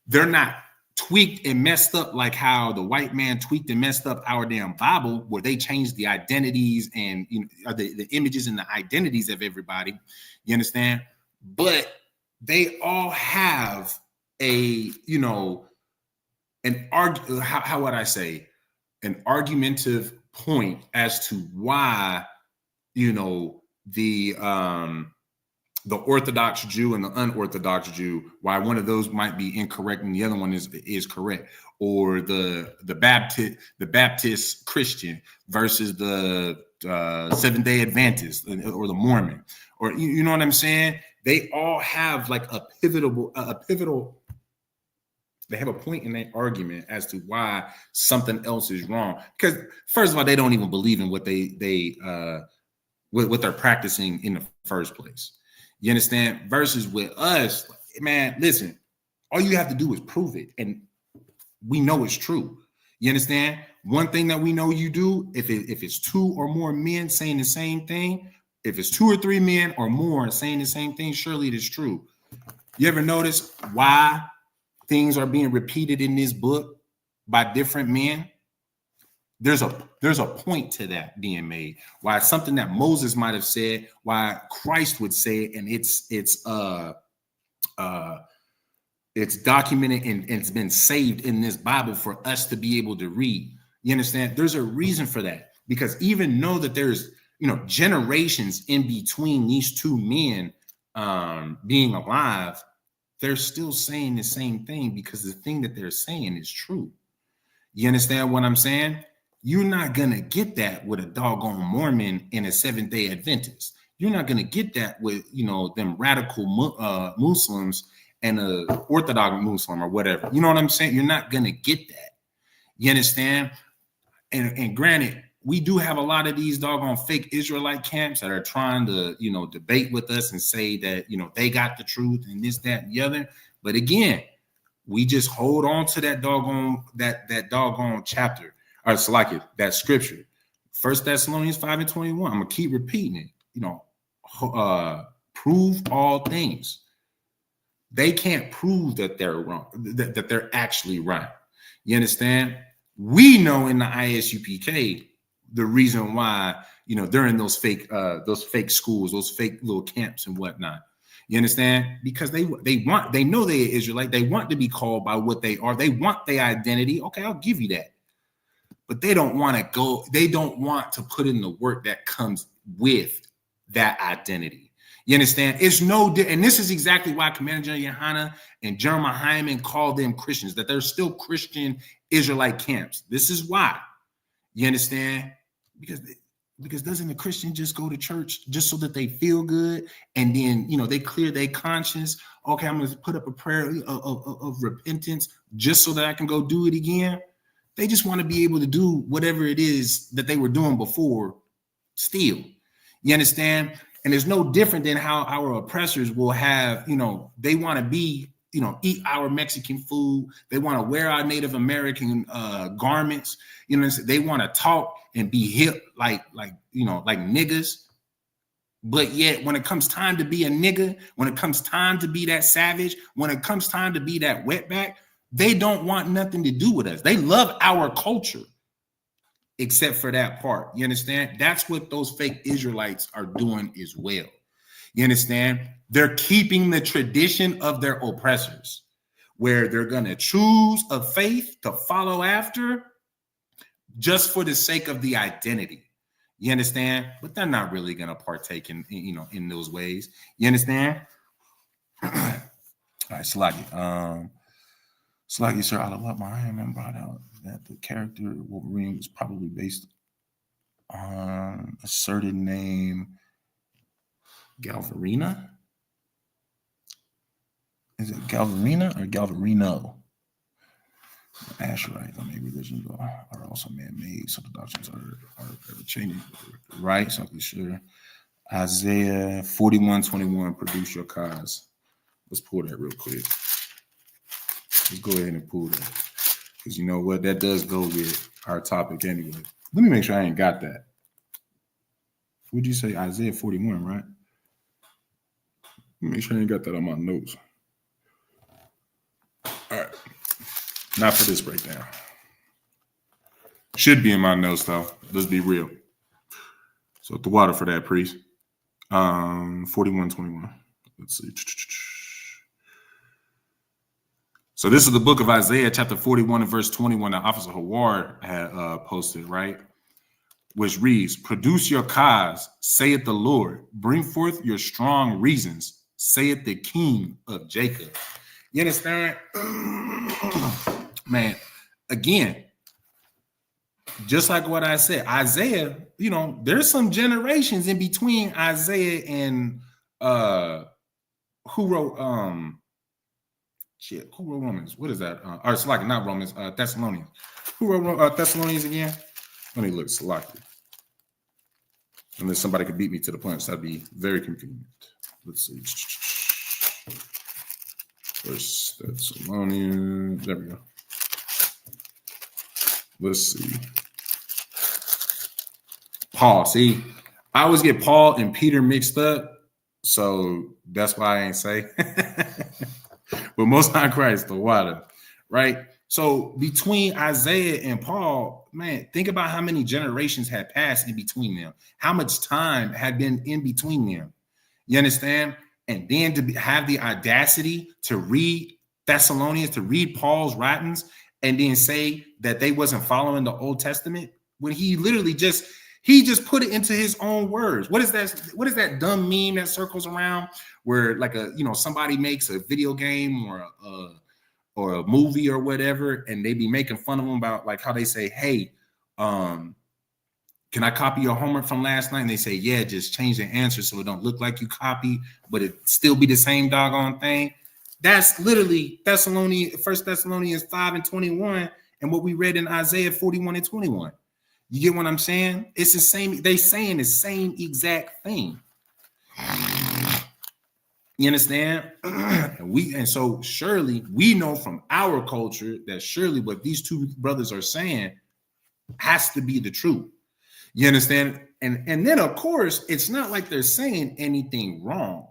They're not tweaked and messed up like how the white man tweaked and messed up our damn Bible, where they changed the identities and the images and the identities of everybody. You understand? But they all have how would I say, an argumentative point as to why, the Orthodox Jew and the unorthodox Jew, why one of those might be incorrect and the other one is correct, or the Baptist Christian versus the Seventh-day Adventist or the Mormon, or you know what I'm saying? They all have like a pivotal. They have a point in that argument as to why something else is wrong. Because first of all, they don't even believe in what what they're practicing in the first place. You understand? Versus with us, man, listen, all you have to do is prove it. And we know it's true. You understand? One thing that we know you do, if it's two or more men saying the same thing, if it's 2 or 3 men or more saying the same thing, surely it is true. You ever notice why things are being repeated in this book by different men? There's a point to that being made. Why it's something that Moses might have said, why Christ would say it, and it's documented and it's been saved in this Bible for us to be able to read. You understand? There's a reason for that, because even though that there's generations in between these two men being alive, they're still saying the same thing, because the thing that they're saying is true. You understand what I'm saying? You're not going to get that with a doggone Mormon and a Seventh-day Adventist. You're not going to get that with, them radical Muslims and a Orthodox Muslim or whatever. You know what I'm saying? You're not going to get that. You understand? And granted, we do have a lot of these doggone fake Israelite camps that are trying to, debate with us and say that, they got the truth and this, that, and the other. But again, we just hold on to that doggone chapter, or that scripture, 1 Thessalonians 5:21. I'm gonna keep repeating it. Prove all things. They can't prove that they're wrong, that they're actually right. You understand? We know in the ISUPK the reason why they're in those fake schools, those fake little camps and whatnot. You understand? Because they know they're Israelite. They want to be called by what they are. They want their identity. Okay, I'll give you that. But they don't want to go. They don't want to put in the work that comes with that identity. You understand? It's and this is exactly why Commander General Yohana and Jeremiah Hyman call them Christians, that they're still Christian Israelite camps. This is why. You understand? Because doesn't a Christian just go to church just so that they feel good, and then they clear their conscience? Okay, I'm going to put up a prayer of repentance just so that I can go do it again. They just want to be able to do whatever it is that they were doing before still. You understand? And there's no different than how our oppressors will have, they want to be, eat our Mexican food. They want to wear our Native American garments. They want to talk and be hip like niggas. But yet when it comes time to be a nigga, when it comes time to be that savage, when it comes time to be that wetback, they don't want nothing to do with us. They love our culture, except for that part. You understand? That's what those fake Israelites are doing as well. You understand? They're keeping the tradition of their oppressors, where they're going to choose a faith to follow after just for the sake of the identity. You understand? But they're not really going to partake in those ways. You understand? All right, Slaggy. Slaggy, sir, out of what my man brought out that the character Wolverine was probably based on a certain name, Galvarina. Is it Galvarina or Galvarino? Asherites on many religions are also man-made. Some doctrines are ever changing, right? Something sure. Isaiah 41:21. Produce your cause. Let's pull that real quick. Let's go ahead and pull that, because you know what, that does go with our topic anyway. Let me make sure I ain't got that. What'd you say? Isaiah 41, right? Let me make sure I ain't got that on my notes. All right. Not for this breakdown. Should be in my notes, though. Let's be real. So the water for that, priest. 41:21. Let's see. So this is the book of Isaiah, chapter 41 and verse 21 that Officer Haward had posted, right? Which reads, produce your cause, saith the Lord. Bring forth your strong reasons, saith the King of Jacob. You understand? Man, again, just like what I said, Isaiah, you know, there's some generations in between Isaiah and who wrote who wrote Romans? What is that? Or it's like not Romans, Thessalonians. Who wrote Thessalonians again? Let me look, Salaki. Unless somebody could beat me to the punch, that'd be very convenient. Let's see. First Thessalonians. There we go. Let's see. Paul. See, I always get Paul and Peter mixed up, so that's why I ain't say. But Most High Christ, the water, right? So between Isaiah and Paul, man, think about how many generations had passed in between them. How much time had been in between them. You understand? And then to have the audacity to read Thessalonians, to read Paul's writings, and then say that they wasn't following the Old Testament when he literally just put it into his own words. What is that dumb meme that circles around where like somebody makes a video game or a movie or whatever, and they be making fun of them about like how they say, hey, can I copy your homework from last night? And they say, yeah, just change the answer so it don't look like you copy, but it still be the same doggone thing. That's literally 1 Thessalonians 5:21 and what we read in Isaiah 41:21. You get what I'm saying? It's the same. They saying the same exact thing. You understand? And so surely we know from our culture that surely what these two brothers are saying has to be the truth. You understand? And then of course it's not like they're saying anything wrong,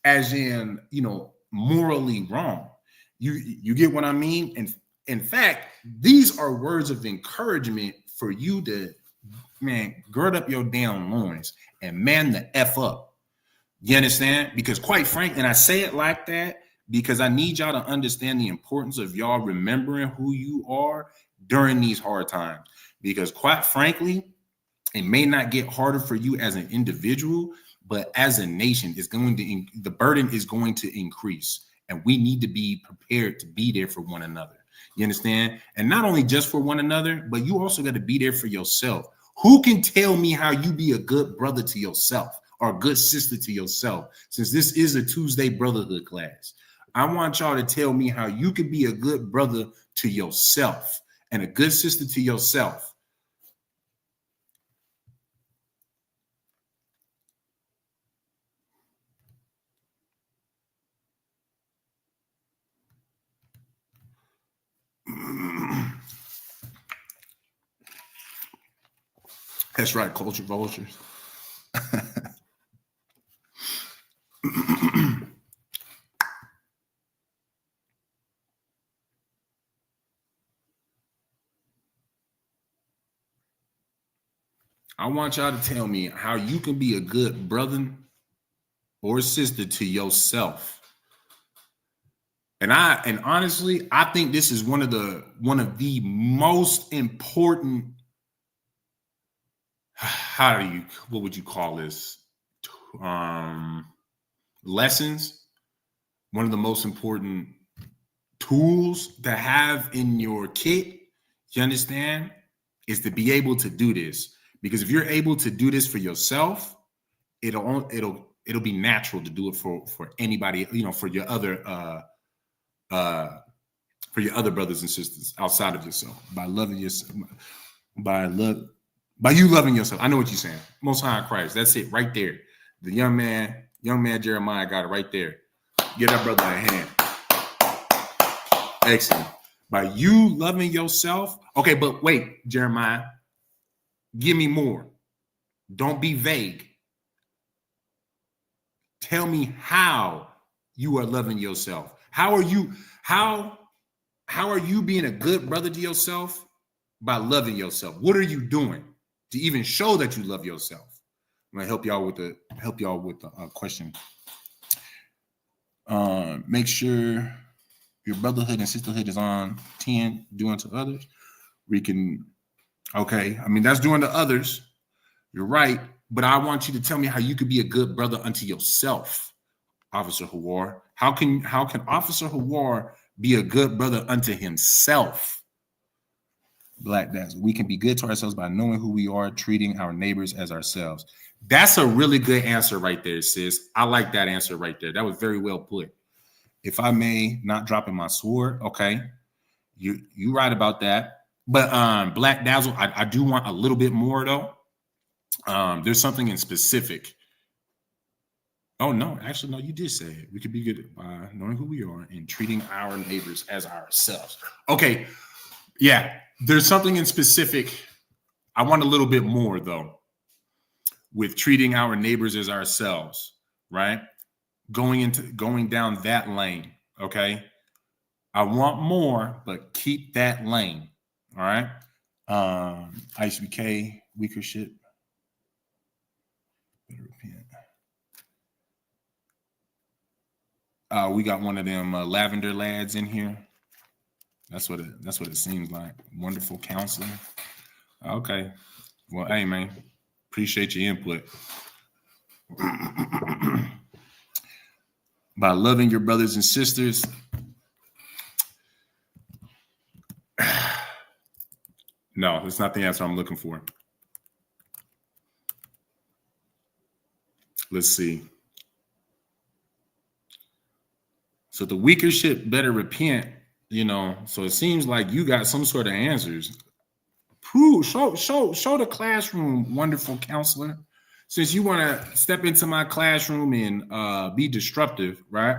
as in morally wrong. You get what I mean? And in fact, these are words of encouragement for you to, man, gird up your damn loins and man the F up. You understand? Because quite frankly, and I say it like that because I need y'all to understand the importance of y'all remembering who you are during these hard times. Because quite frankly, it may not get harder for you as an individual, but as a nation, the burden is going to increase. And we need to be prepared to be there for one another. You understand? And not only just for one another, but you also got to be there for yourself. Who can tell me how you be a good brother to yourself or a good sister to yourself? Since this is a Tuesday Brotherhood class, I want y'all to tell me how you can be a good brother to yourself and a good sister to yourself. That's right, culture vultures. I want y'all to tell me how you can be a good brother or sister to yourself. And honestly, I think this is one of the most important, what would you call this? Lessons. One of the most important tools to have in your kit, you understand, is to be able to do this. Because if you're able to do this for yourself, it'll be natural to do it for anybody, for your other brothers and sisters outside of yourself, by loving yourself, by you loving yourself. I know what you're saying. Most High Christ. That's it right there. The young man Jeremiah got it right there. Give that brother a hand. Excellent. By you loving yourself. Okay, but wait, Jeremiah, give me more. Don't be vague. Tell me how you are loving yourself. How are you being a good brother to yourself? By loving yourself. What are you doing to even show that you love yourself? I'm gonna help y'all with the question. Make sure your brotherhood and sisterhood is on 10, doing to others. Okay, I mean, that's doing to others. You're right, but I want you to tell me how you could be a good brother unto yourself, Officer Hawar. How can Officer Hawar be a good brother unto himself? Black dads. We can be good to ourselves by knowing who we are, treating our neighbors as ourselves. That's a really good answer right there, sis. I like that answer right there. That was very well put. If I may, not dropping my sword, okay. You right about that. But Black Dazzle, I do want a little bit more though. There's something in specific. Oh no, actually, no, you did say it. We could be good by knowing who we are and treating our neighbors as ourselves. Okay, yeah, there's something in specific. I want a little bit more though, with treating our neighbors as ourselves, right? Going down that lane, okay? I want more, but keep that lane. All right. ISUPK weaker shit. Better repent. We got one of them lavender lads in here. That's what it seems like. Wonderful counselor. Okay. Well, hey man, appreciate your input. By loving your brothers and sisters. No, it's not the answer I'm looking for. Let's see. So the weaker shit better repent, you know. So it seems like you got some sort of answers. Prove, show the classroom, wonderful counselor. Since you want to step into my classroom and be disruptive, right?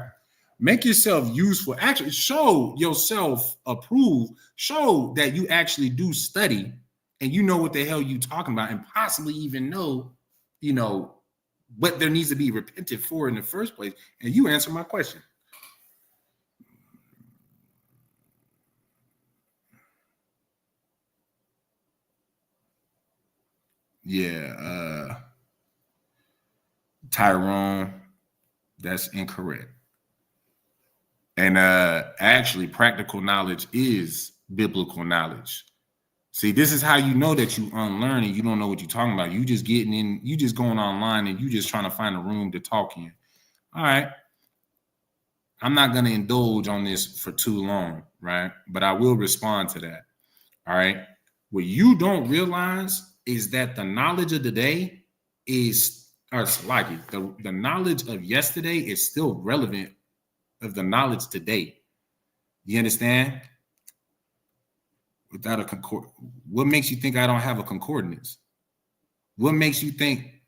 Make yourself useful. Actually, show yourself approved. Show that you actually do study and you know what the hell you talking about, and possibly even know, you know, what there needs to be repented for in the first place. And you answer my question. Yeah, Tyrone, that's incorrect. And actually, practical knowledge is biblical knowledge. See, this is how you know that you unlearn and you don't know what you're talking about. You just getting in, you just going online and you just trying to find a room to talk in. All right. I'm not going to indulge on this for too long, right? But I will respond to that. All right. What you don't realize is that the knowledge of the day is, or it's like it, the knowledge of yesterday is still relevant of the knowledge today. You understand? Without a concord, what makes you think I don't have a concordance? What makes you think,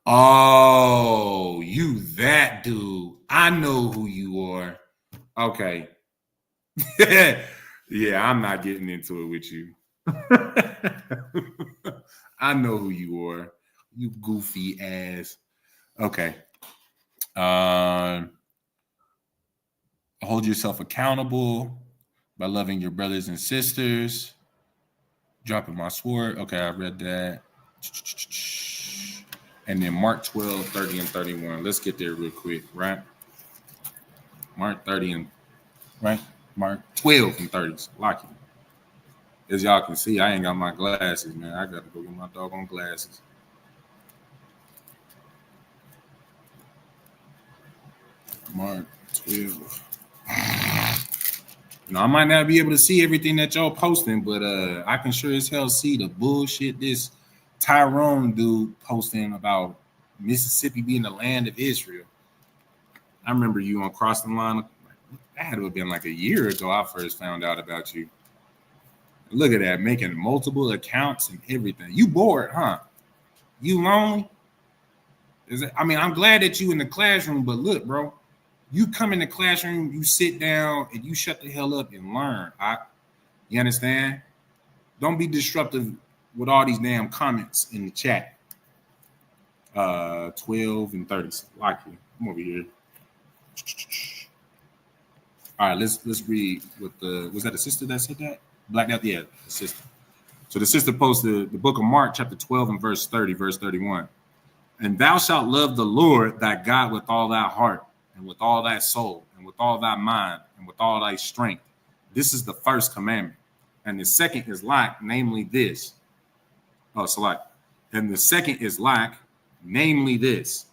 oh, you that dude? I know who you are. Okay. Yeah, I'm not getting into it with you. I know who you are. You goofy ass. Okay. Hold yourself accountable by loving your brothers and sisters. Dropping my sword. Okay, I read that. And then Mark 12, 30, and 31. Let's get there real quick, right? Mark 30 and right? Mark 12 and 30. Lock it. As y'all can see, I ain't got my glasses, man. I gotta go get my doggone glasses. Mark 12. You know, I might not be able to see everything that y'all posting, but I can sure as hell see the bullshit this Tyrone dude posting about Mississippi being the land of Israel. I remember you on Cross the Line. That had to have been like a year ago I first found out about you. Look at that, making multiple accounts and everything. You bored, huh? You lonely? I mean, I'm glad that you in the classroom, but look, bro. You come in the classroom, you sit down, and you shut the hell up and learn. You understand? Don't be disruptive with all these damn comments in the chat. 12 and 30. Like you. Come over here. All right, let's read what was that a sister that said that? Black out, yeah, the sister. So the sister posted the book of Mark, chapter 12 and verse 30, verse 31. And thou shalt love the Lord thy God with all thy heart, and with all thy soul, and with all thy mind, and with all thy strength. This is the first commandment. And the second is like, namely this. And the second is like, namely this.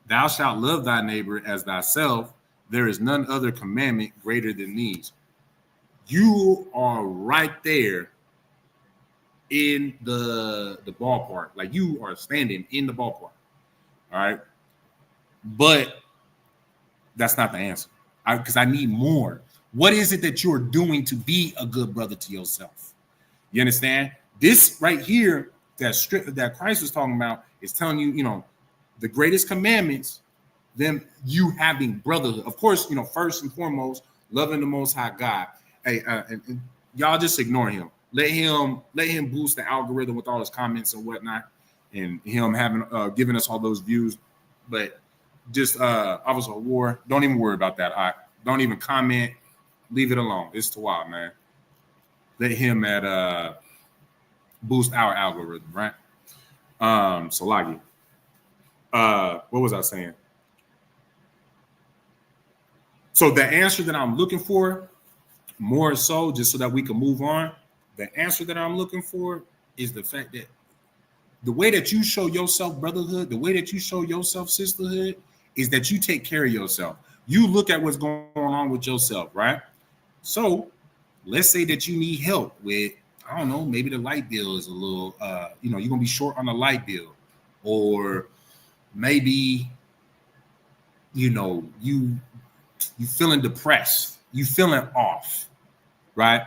Thou shalt love thy neighbor as thyself. There is none other commandment greater than these. you are right there in the ballpark. Like you are standing in the ballpark. All right. But that's not the answer. Because I need more. What is it that you're doing to be a good brother to yourself? You understand? This right here that Christ was talking about is telling you, the greatest commandments, them you having brotherhood. Of course, first and foremost, loving the Most High God. Hey, and y'all just ignore him. Let him boost the algorithm with all his comments and whatnot, and him having giving us all those views. But just I was a war. Don't even worry about that. Don't even comment. Leave it alone. It's too wild, man. Let him boost our algorithm, right? Salagi. What was I saying? So the answer that I'm looking for, more so, just so that we can move on, the answer that I'm looking for is the fact that the way that you show yourself brotherhood, the way that you show yourself sisterhood, is that you take care of yourself. You look at what's going on with yourself, right? So let's say that you need help with, I don't know, maybe the light bill is a little, you're going to be short on the light bill. Or maybe, you feeling depressed, you feeling off, right?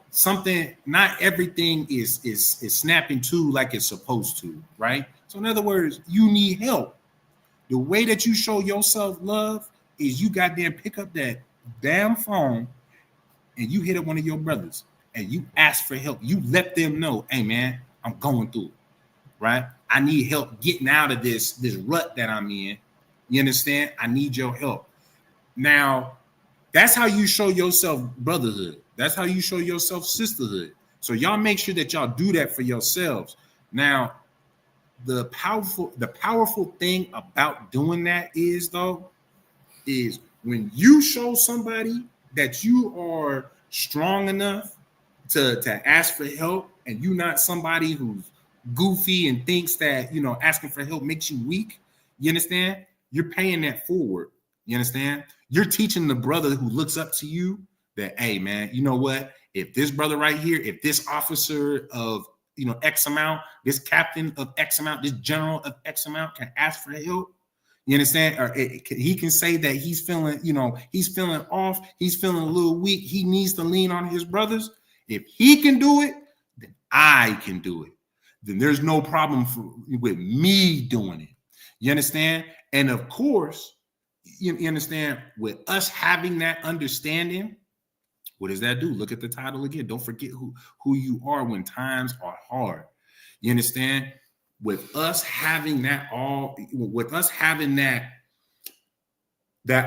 Something, not everything is snapping to like it's supposed to, right? So in other words, you need help. The way that you show yourself love is you goddamn pick up that damn phone and you hit up one of your brothers and you ask for help. You let them know, hey man, I'm going through it, right? I need help getting out of this rut that I'm in. You understand? I need your help. Now, that's how you show yourself brotherhood. That's how you show yourself sisterhood. So y'all make sure that y'all do that for yourselves. Now, the powerful thing about doing that is when you show somebody that you are strong enough to ask for help, and you're not somebody who's goofy and thinks that asking for help makes you weak. You understand? You're paying that forward. You understand? You're teaching the brother who looks up to you that, hey man, you know what? If this brother right here, if this officer of X amount, this captain of X amount, this general of X amount can ask for help, you understand? Or he can say that he's feeling, he's feeling off, he's feeling a little weak, he needs to lean on his brothers. If he can do it, then I can do it. Then there's no problem with me doing it. You understand? And of course, you understand, with us having that understanding, what does that do? Look at the title again. Don't forget who you are when times are hard. You understand? With us having that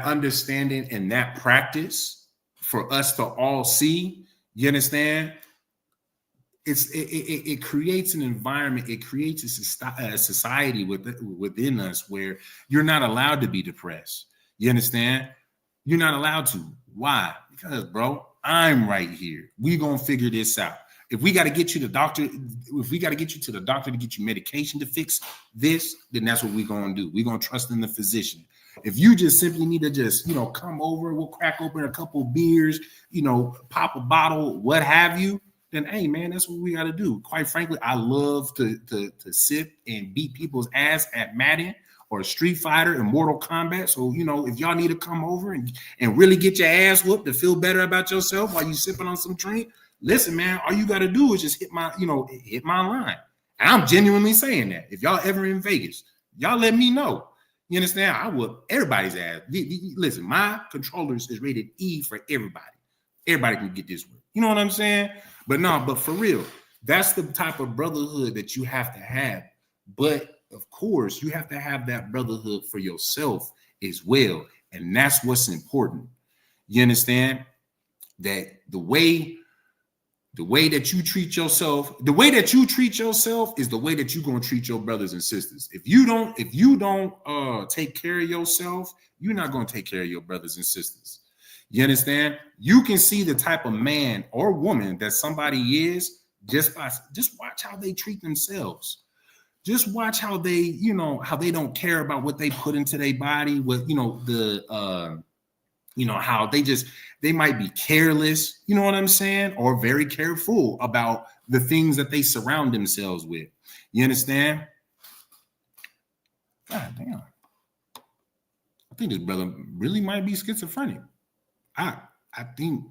understanding and that practice for us to all see, you understand? It creates an environment. It creates a society within us where you're not allowed to be depressed. You understand? You're not allowed to. Why? Because, bro, I'm right here. We're going to figure this out. If we got to get you to the doctor, to get you medication to fix this, then that's what we're going to do. We're going to trust in the physician. If you just simply need to just, come over, we'll crack open a couple of beers, pop a bottle, what have you, then, hey, man, that's what we got to do. Quite frankly, I love to sit and beat people's ass at Madden or Street Fighter and Mortal Kombat. So, if y'all need to come over and really get your ass whooped to feel better about yourself while you sipping on some drink, listen, man, all you got to do is just hit my line. And I'm genuinely saying that. If y'all ever in Vegas, y'all let me know. You understand? I whoop everybody's ass. Listen, my controllers is rated E for everybody. Everybody can get this one. You know what I'm saying? But for real, that's the type of brotherhood that you have to have. But of course, you have to have that brotherhood for yourself as well. And that's what's important. You understand? That the way that you treat yourself is the way that you're going to treat your brothers and sisters. If you don't take care of yourself, you're not going to take care of your brothers and sisters. You understand? You can see the type of man or woman that somebody is just watch how they treat themselves. Just watch how they, how they don't care about what they put into their body, what, how they might be careless, you know what I'm saying, or very careful about the things that they surround themselves with. You understand? God damn. I think this brother really might be schizophrenic. I think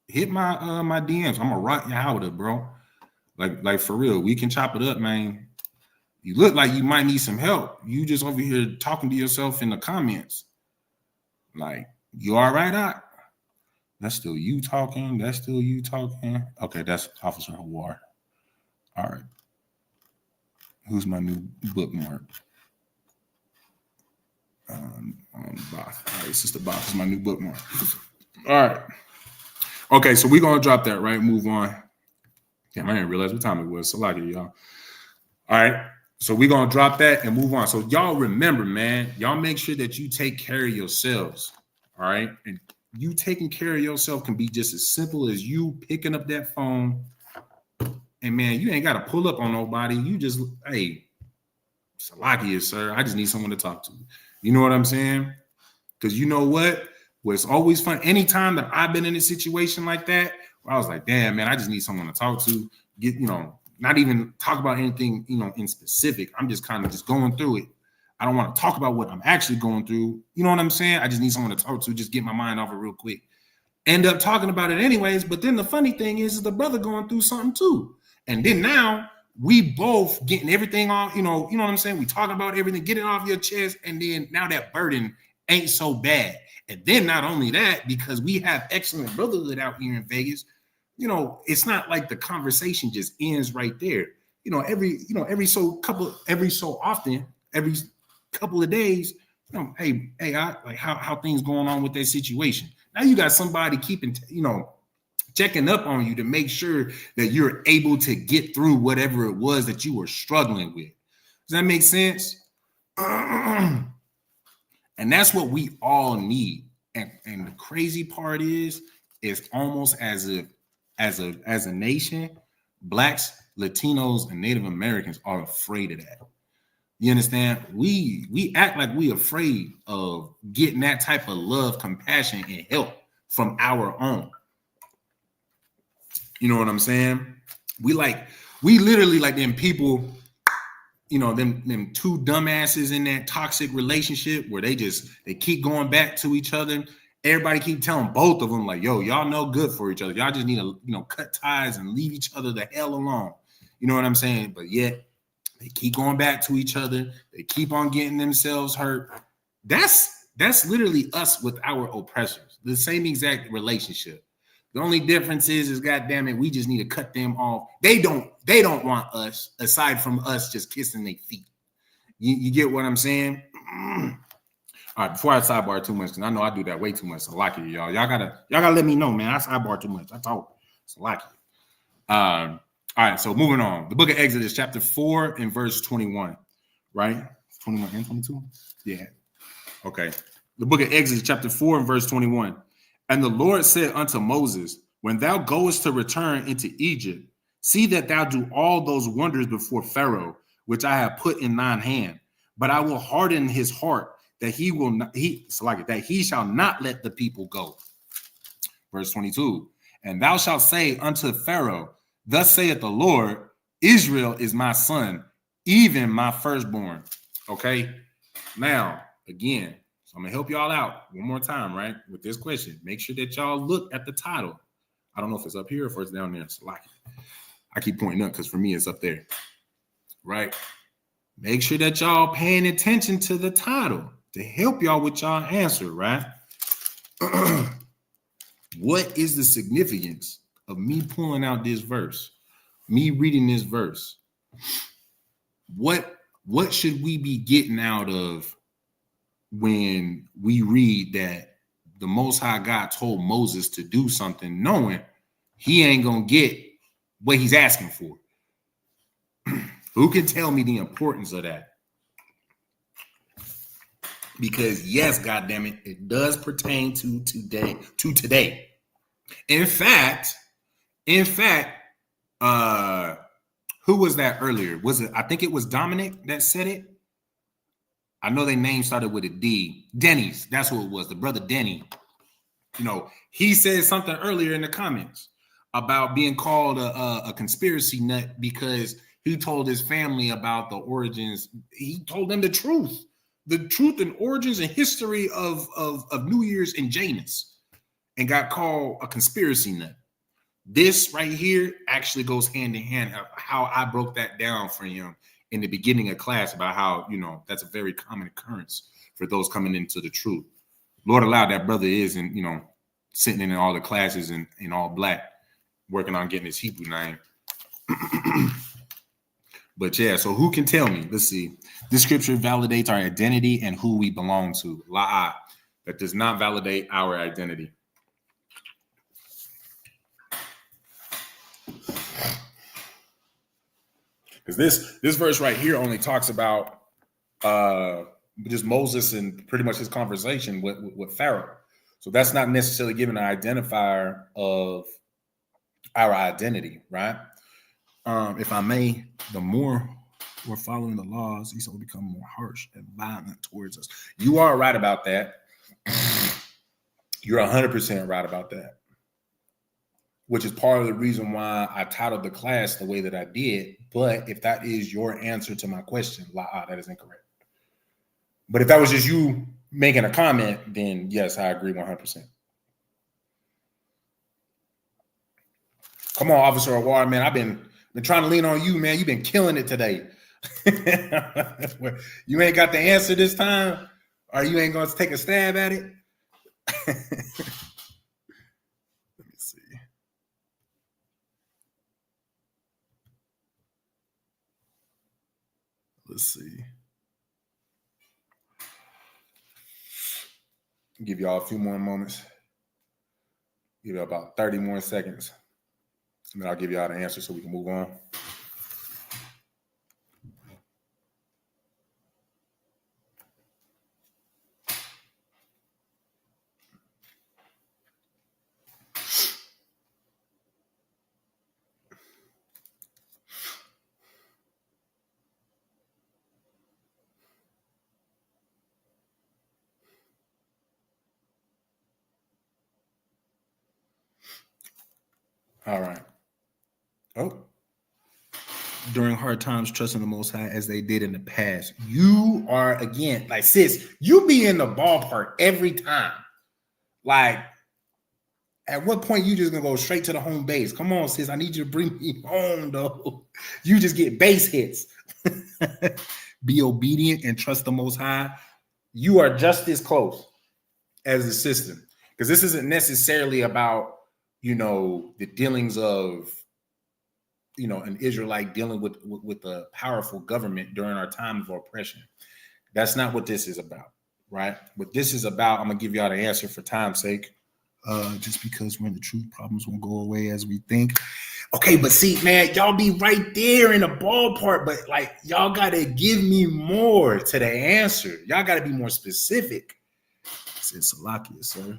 hit my my DMs. I'm gonna rock you out of, bro. Like for real. We can chop it up, man. You look like you might need some help. You just over here talking to yourself in the comments. Like, you all right, Doc? That's still you talking. That's still you talking. Okay, that's Officer Hawar. All right. Who's my new bookmark? On the box. All right, Sister Box is my new bookmark. All right. Okay, so we're gonna drop that, right? Move on. Damn, I didn't realize what time it was. So like it, y'all. All right. So we're gonna drop that and move on. So y'all remember, man, y'all make sure that you take care of yourselves. All right. And you taking care of yourself can be just as simple as you picking up that phone. And man, you ain't got to pull up on nobody. You just, hey, Salakia, sir, I just need someone to talk to. You know what I'm saying? Because you know what? What's always fun, anytime that I've been in a situation like that, where I was like, damn, man, I just need someone to talk to. Get, not even talk about anything, in specific. I'm just kind of just going through it. I don't want to talk about what I'm actually going through. You know what I'm saying? I just need someone to talk to, just get my mind off it real quick. End up talking about it anyways. But then the funny thing is the brother going through something too. And then now we both getting everything off, you know what I'm saying? We talking about everything, getting off your chest. And then now that burden ain't so bad. And then not only that, because we have excellent brotherhood out here in Vegas, it's not like the conversation just ends right there. Every so often, every couple of days, hey, like how things going on with that situation. Now you got somebody keeping, checking up on you to make sure that you're able to get through whatever it was that you were struggling with. Does that make sense? And that's what we all need. And the crazy part is almost as a nation, Blacks, Latinos, and Native Americans are afraid of that. You understand? We act like we afraid of getting that type of love, compassion, and help from our own. You know what I'm saying? We literally like them people, them two dumbasses in that toxic relationship where they keep going back to each other. Everybody keep telling both of them like, yo, y'all no good for each other. Y'all just need to, cut ties and leave each other the hell alone. You know what I'm saying? But yet they keep going back to each other. They keep on getting themselves hurt. That's literally us with our oppressors. The same exact relationship. The only difference is goddamn it, we just need to cut them off. They don't want us aside from us just kissing their feet. You get what I'm saying? All right, before I sidebar too much, because I know I do that way too much. So like it, y'all. Y'all gotta let me know, man. I sidebar too much. I talk. So like it. All right, so moving on. The book of Exodus, chapter 4 and verse 21. Right? 21 and 22? Yeah. Okay. The book of Exodus, chapter 4 and verse 21. And the Lord said unto Moses, when thou goest to return into Egypt, see that thou do all those wonders before Pharaoh, which I have put in thine hand. But I will harden his heart that he shall not let the people go. Verse 22. And thou shalt say unto Pharaoh, thus saith the Lord, Israel is my son, even my firstborn. Okay. Now, again, so I'm going to help y'all out one more time, right, with this question. Make sure that y'all look at the title. I don't know if it's up here or if it's down there. So like, I keep pointing up because for me, it's up there, right? Make sure that y'all paying attention to the title to help y'all with y'all answer, right? What is the significance of me pulling out this verse, me reading this verse? What should we be getting out of when we read that the Most High God told Moses to do something, knowing he ain't gonna get what he's asking for? Who can tell me the importance of that? Because yes, goddammit, it does pertain to today. In fact, who was that earlier? Was it? I think it was Dominic that said it. I know their name started with a D. Denny's. That's who it was. The brother Denny. You know, he said something earlier in the comments about being called a conspiracy nut because he told his family about the origins. He told them the truth and origins and history of New Year's in Janus, and got called a conspiracy nut. This right here actually goes hand in hand of how I broke that down for him in the beginning of class about how, you know, that's a very common occurrence for those coming into the truth. Lord allowed that brother is, and you know, sitting in all the classes in all black, working on getting his Hebrew name. But yeah, so who can tell me? Let's see. This scripture validates our identity and who we belong to. La'ah. That does not validate our identity. Because this verse right here only talks about just Moses and pretty much his conversation with Pharaoh. So that's not necessarily giving an identifier of our identity, right? If I may, the more we're following the laws, these will become more harsh and violent towards us. You are right about that. You're 100% right about that, which is part of the reason why I titled the class the way that I did. But if that is your answer to my question, that is incorrect. But if that was just you making a comment, then yes, I agree 100%. Come on, Officer Awar, man. I've been trying to lean on you, man. You've been killing it today. You ain't got the answer this time, or you ain't going to take a stab at it? Let me see. Let's see. Give y'all a few more moments. Give you about 30 more seconds. And then I'll give y'all the answer so we can move on. All right. Oh. During hard times, trusting the Most High as they did in the past. You are, again, like, sis, you be in the ballpark every time. Like, at what point you just gonna go straight to the home base? Come on, sis, I need you to bring me home, though. You just get base hits. Be obedient and trust the Most High. You are just as close as the system, because this isn't necessarily about, you know, the dealings of, you know, an Israelite dealing with a powerful government during our time of oppression. That's not what this is about, right? What this is about, I'm gonna give y'all the answer for time's sake. Just because we're in the truth, problems won't go away as we think. Okay, but see, man, y'all be right there in the ballpark, but like, y'all gotta give me more to the answer. Y'all gotta be more specific. It's Salakia, sir.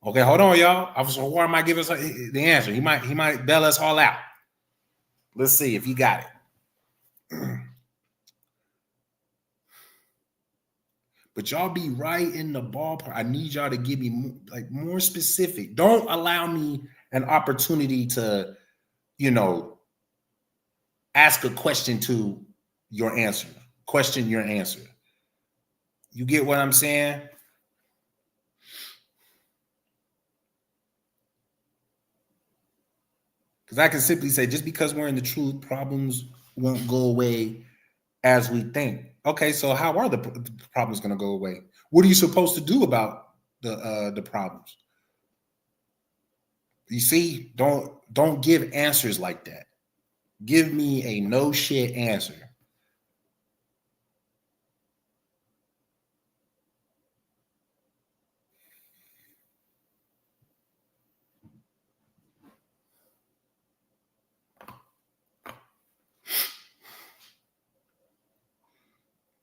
Okay, hold on, y'all. Officer War might give us the answer. He might bail us all out. Let's see if he got it. But y'all be right in the ballpark. I need y'all to give me more specific. Don't allow me an opportunity to, you know, ask a question to your answer. Question your answer. You get what I'm saying? Because I can simply say, just because we're in the truth, problems won't go away as we think. Okay, so how are the problems going to go away? What are you supposed to do about the problems? You see, don't give answers like that. Give me a no shit answer.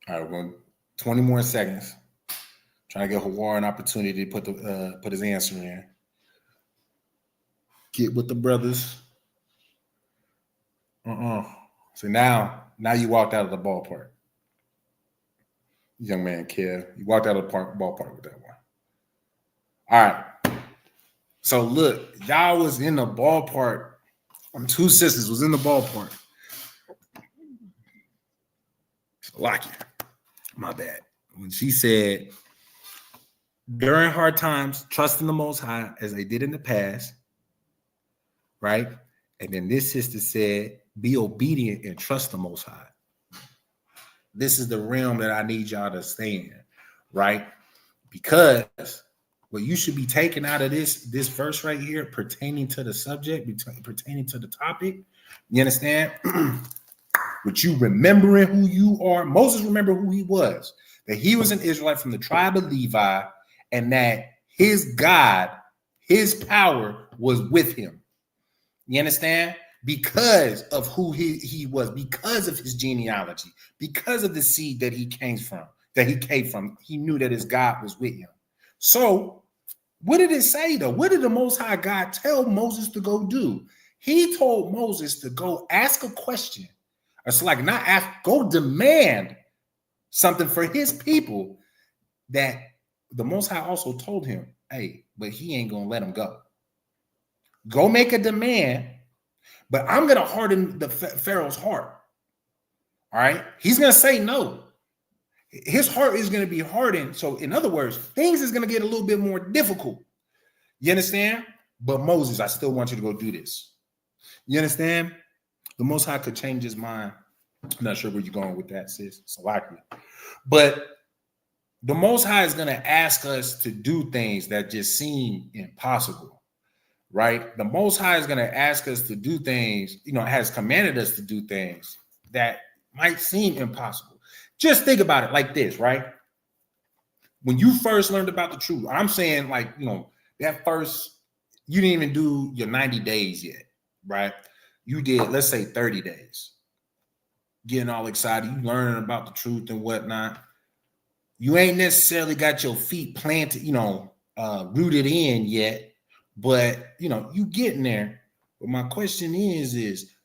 All right, we're going 20 more seconds. Trying to give Hawar an opportunity to put his answer in. Get with the brothers. So now you walked out of the ballpark. Young man, Kev. You walked out of the ballpark with that one. All right. So look, y'all was in the ballpark. Two sisters was in the ballpark. Lucky. My bad. When she said, during hard times, trust in the Most High as they did in the past, right? And then this sister said, be obedient and trust the Most High. This is the realm that I need y'all to stay in, right? Because what you should be taking out of this verse right here pertaining to the subject, pertaining to the topic, you understand? With you remembering who you are. Moses remembered who he was, that he was an Israelite from the tribe of Levi, and that his God, his power was with him. You understand? Because of who he was, because of his genealogy, because of the seed that he came from, he knew that his God was with him. So what did it say though? What did the Most High God tell Moses to go do? He told Moses to go ask a question. It's like not ask, go demand something for his people that the Most High also told him, hey, but he ain't going to let him go. Go make a demand, but I'm going to harden the Pharaoh's heart. All right? He's going to say no. His heart is going to be hardened. So in other words, things is going to get a little bit more difficult. You understand? But Moses, I still want you to go do this. You understand? The Most High could change his mind. I'm not sure where you're going with that, sis. It's likely. But the Most High is going to ask us to do things that just seem impossible, right? The Most High is going to ask us to do things, has commanded us to do things that might seem impossible. Just think about it like this, right? When you first learned about the truth, I'm saying that first, you didn't even do your 90 days yet, right? You did, let's say 30 days. Getting all excited, you learning about the truth and whatnot. You ain't necessarily got your feet planted, rooted in yet, but you getting there. But my question is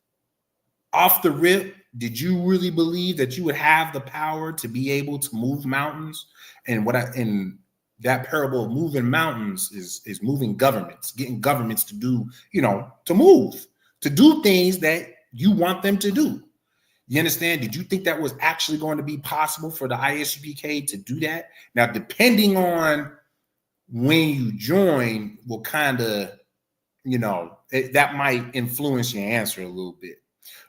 off the rip, did you really believe that you would have the power to be able to move mountains? And in that parable of moving mountains is moving governments, getting governments to do, to move, to do things that you want them to do. You understand? Did you think that was actually going to be possible for the ISUPK to do that? Now, depending on when you join, will kind of, that might influence your answer a little bit,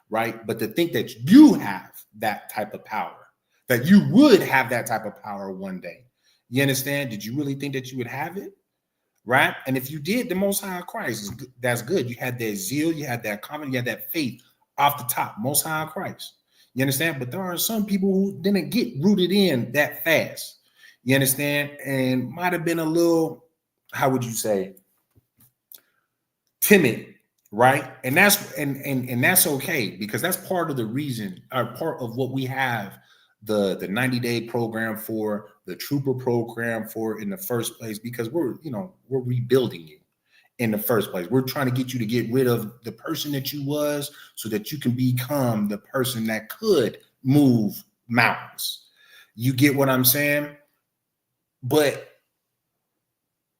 right? But to think that you have that type of power, that you would have that type of power one day, you understand? Did you really think that you would have it? Right? And if you did, the Most High Christ, that's good. You had that zeal, you had that confidence, you had that faith off the top, Most High Christ. You understand? But there are some people who didn't get rooted in that fast. You understand? And might have been a little, how would you say, timid, right? And that's and that's okay, because that's part of the reason, or part of what we have the 90-day program for, the trooper program for in the first place, because we're rebuilding you in the first place. We're trying to get you to get rid of the person that you was so that you can become the person that could move mountains. You get what I'm saying? But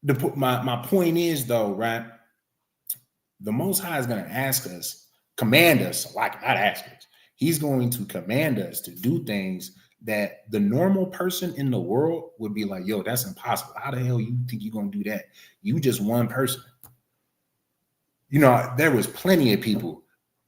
my point is though, right? The Most High is going to command us, like not ask us. He's going to command us to do things that the normal person in the world would be like, yo, that's impossible. How the hell you think you're going to do that? You just one person. There was plenty of people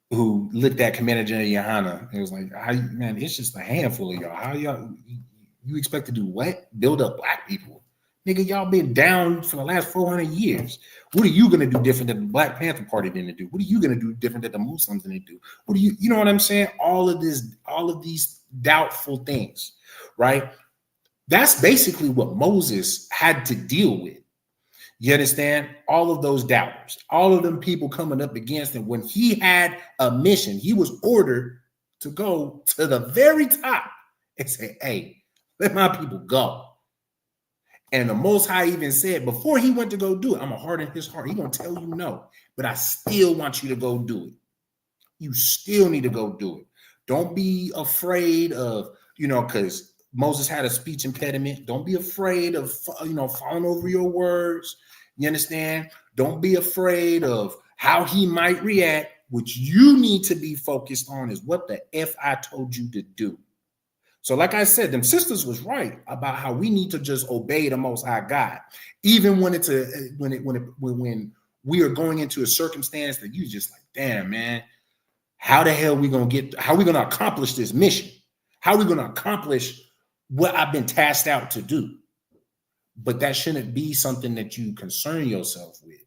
who looked at Commander General Yohana and was like, man, it's just a handful of y'all. How you expect to do what? Build up black people? Nigga, y'all been down for the last 400 years. What are you going to do different than the Black Panther Party didn't do? What are you going to do different than the Muslims didn't do? You know what I'm saying? All of these doubtful things, right? That's basically what Moses had to deal with. You understand? All of those doubters, all of them people coming up against him when he had a mission. He was ordered to go to the very top and say, hey, let my people go. And the Most High even said, before he went to go do it, I'm going to harden his heart. He's going to tell you no, but I still want you to go do it. You still need to go do it. Don't be afraid of, because Moses had a speech impediment. Don't be afraid of, falling over your words.
You understand? Don't be afraid of how he might react. What you need to be focused on is what the F I told you to do. So like I said, them sisters was right about how we need to just obey the Most High God, even when it's when we are going into a circumstance that you just like, damn, man, how the hell how are we gonna accomplish this mission? How are we gonna accomplish what I've been tasked out to do? But that shouldn't be something that you concern yourself with.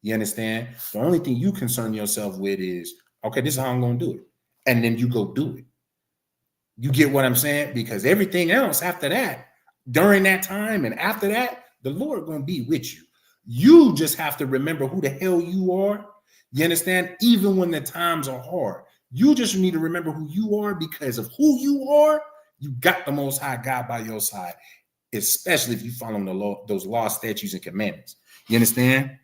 You understand? The only thing you concern yourself with is, okay, this is how I'm gonna do it. And then you go do it. You get what I'm saying? Because everything else after that, during that time and after that, the Lord gonna be with you. You just have to remember who the hell you are. You understand? Even when the times are hard, you just need to remember who you are, because of who you are, you got the Most High God by your side, especially if you follow the law, those laws, statutes, and commandments. You understand?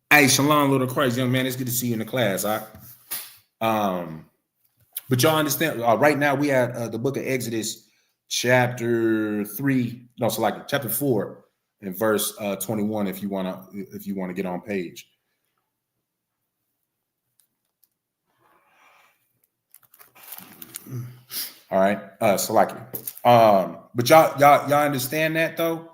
Hey, shalom, little Christ, young man. It's good to see you in the class. But y'all understand, right now we had the book of Exodus, chapter 4, and verse 21. If you wanna get on page. All right, but y'all understand that though,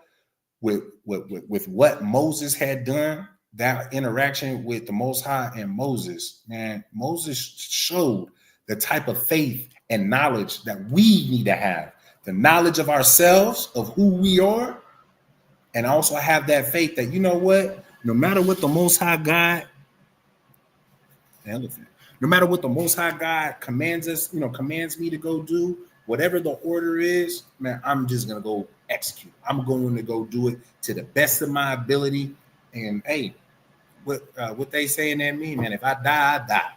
with what Moses had done, that interaction with the Most High and Moses, man, Moses showed the type of faith and knowledge that we need to have, the knowledge of ourselves, of who we are, and also have that faith that, you know what, no matter what the Most High God, no matter what the Most High God commands us, commands me to go do, whatever the order is, man, I'm just gonna go execute. I'm going to go do it to the best of my ability. And hey, what they saying that mean, man? If I die, I die.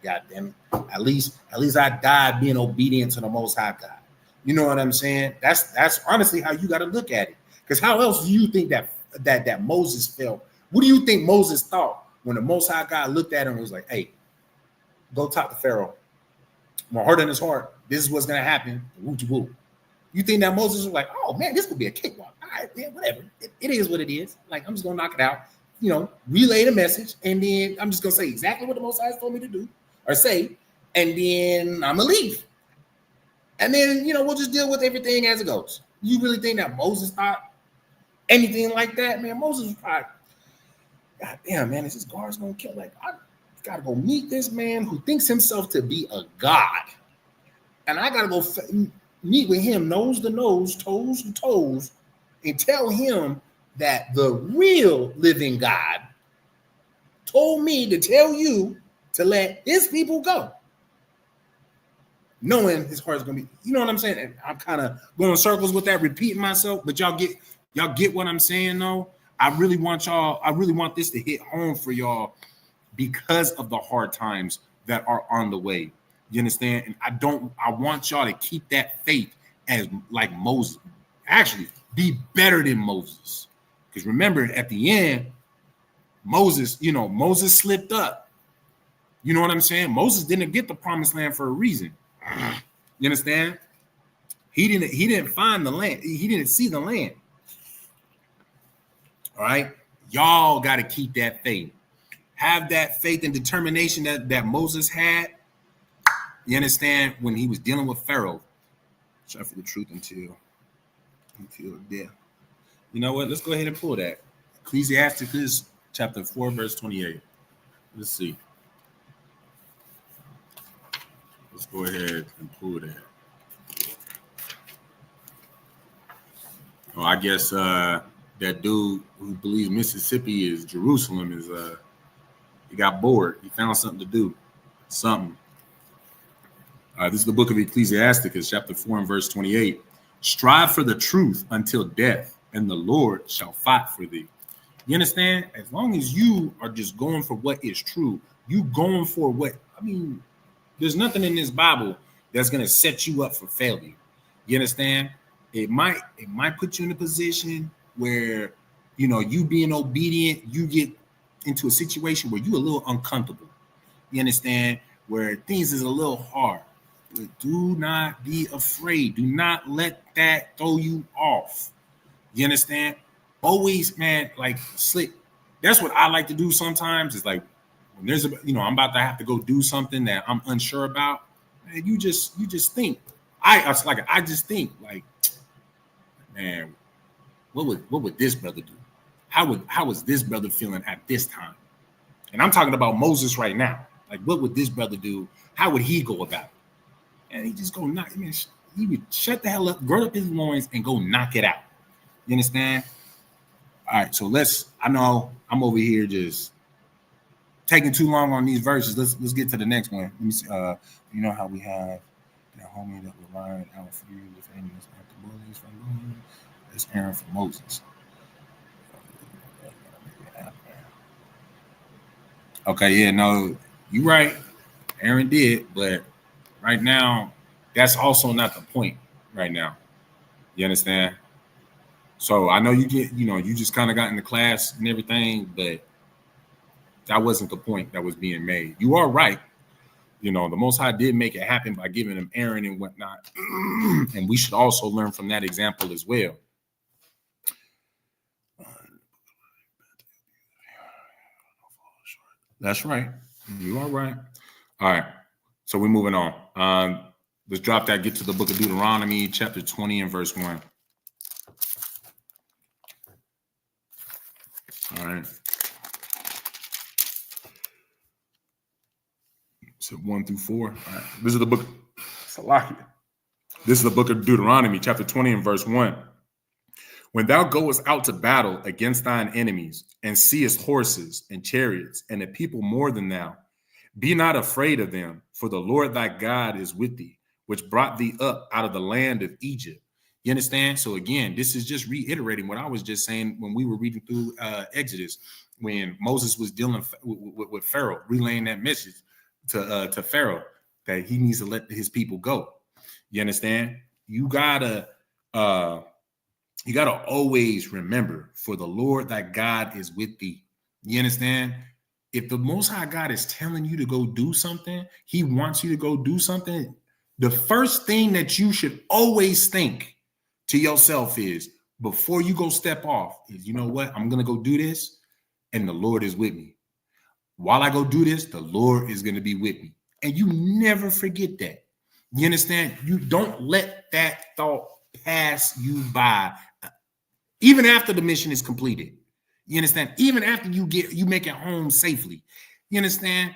God damn it. At least I died being obedient to the Most High God. You know what I'm saying? That's honestly how you got to look at it. Because how else do you think that Moses felt? What do you think Moses thought when the Most High God looked at him and was like, hey, go talk to Pharaoh. My heart in his heart, this is what's gonna happen. Woo. You think that Moses was like, oh man, this could be a cakewalk. All right, man, whatever. It is what it is. Like, I'm just gonna knock it out, relay the message, and then I'm just gonna say exactly what the Most High told me to do or say, and then I'm gonna leave. And then, we'll just deal with everything as it goes. You really think that Moses thought anything like that? Man, Moses was probably, God damn, man, is this guard's gonna kill? Like, I gotta go meet this man who thinks himself to be a god. And I gotta go meet with him nose to nose, toes to toes, and tell him that the real living God told me to tell you to let his people go. Knowing his heart is gonna be, you know what I'm saying? And I'm kind of going in circles with that, repeating myself, but y'all get what I'm saying though. I really want this to hit home for y'all because of the hard times that are on the way. You understand? And I want y'all to keep that faith as like Moses. Actually, be better than Moses. Because remember, at the end, Moses slipped up. You know what I'm saying? Moses didn't get the promised land for a reason. You understand? He didn't find the land. He didn't see the land. All right? Y'all got to keep that faith. Have that faith and determination that Moses had. You understand? When he was dealing with Pharaoh. Try for the truth until death. You know what? Let's go ahead and pull that. Ecclesiasticus chapter 4, verse 28. Let's see. Let's go ahead and pull that. Oh, I guess that dude who believes Mississippi is Jerusalem is he got bored. He found something to do. Something. This is the book of Ecclesiasticus, chapter 4 and verse 28. Strive for the truth until death, and the Lord shall fight for thee. You understand? As long as you are just going for what is true, you going for what, there's nothing in this Bible that's going to set you up for failure. You understand? It might put you in a position where, you being obedient, you get into a situation where you're a little uncomfortable. You understand? Where things is a little hard. But do not be afraid. Do not let that throw you off. You understand? always, man, like slick. That's what I like to do sometimes. Is like when there's I'm about to have to go do something that I'm unsure about. Man, you just think. I just think like, man, what would this brother do? How was this brother feeling at this time? And I'm talking about Moses right now. Like, what would this brother do? How would he go about it? And he just go knock. I mean, he would shut the hell up, gird up his loins, and go knock it out. You understand? All right, so I know I'm over here just taking too long on these verses. Let's get to the next one. Let me see. You know how we have that homie that will line out for you if any of us after bullies from Moon. It's Aaron for Moses. Okay, yeah, no, you're right. Aaron did, but right now, that's also not the point right now. You understand? So I know you just kind of got in the class and everything, but that wasn't the point that was being made. You are right. The Most High did make it happen by giving him Aaron and whatnot. And we should also learn from that example as well. That's right. You are right. All right. So we're moving on. Let's drop that, get to the book of Deuteronomy, chapter 20 and verse 1. All right. So 1 through 4. All right. This is the book. Salakia. This is the book of Deuteronomy, chapter 20 and verse 1. When thou goest out to battle against thine enemies, and seest horses and chariots, and a people more than thou, be not afraid of them, for the Lord thy God is with thee, which brought thee up out of the land of Egypt. You understand? So again, this is just reiterating what I was just saying when we were reading through Exodus, when Moses was dealing with Pharaoh, relaying that message to Pharaoh that he needs to let his people go. You understand? You gotta always remember, for the Lord thy God is with thee. You understand? If the Most High God is telling you to go do something, he wants you to go do something, the first thing that you should always think to yourself is, before you go step off, is, you know what? I'm going to go do this, and the Lord is with me. While I go do this, the Lord is going to be with me. And you never forget that. You understand? You don't let that thought pass you by, even after the mission is completed. You understand? Even after you make it home safely. You understand?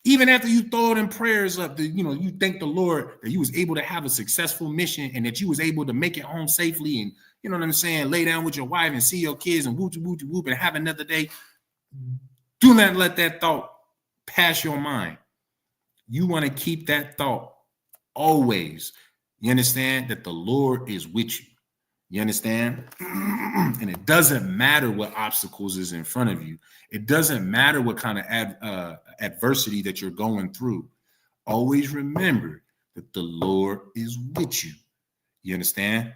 Even after you throw them prayers up, you thank the Lord that you was able to have a successful mission and that you was able to make it home safely, and you know what I'm saying, lay down with your wife and see your kids and whoop and have another day. Do not let that thought pass your mind. You want to keep that thought always. You understand that the Lord is with you. You understand? And it doesn't matter what obstacles is in front of you. It doesn't matter what kind of adversity that you're going through. Always remember that the Lord is with you. You understand?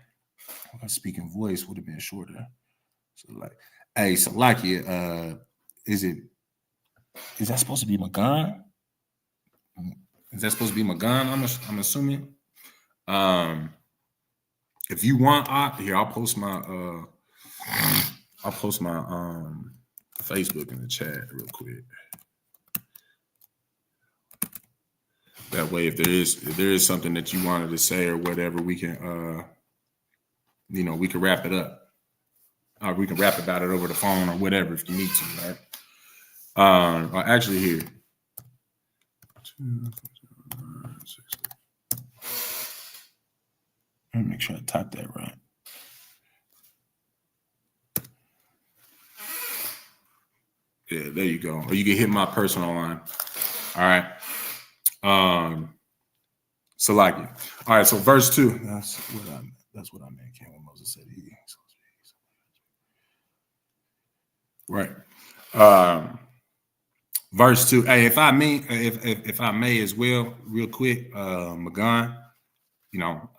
My speaking voice would have been shorter. So like, hey, Salakia, is that supposed to be Magan? Is that supposed to be Magan? I'm assuming. If you want, I'll post my Facebook in the chat real quick. That way, if there is something that you wanted to say or whatever, we can we can wrap it up. We can rap about it over the phone or whatever if you need to, right? Actually, here. Let me make sure I type that right. Yeah, there you go. Or you can hit my personal line. All right. Salakia. All right, so verse 2. That's what I meant. When Moses said he. Right. Verse 2. Hey, if I may as well, real quick, Magan.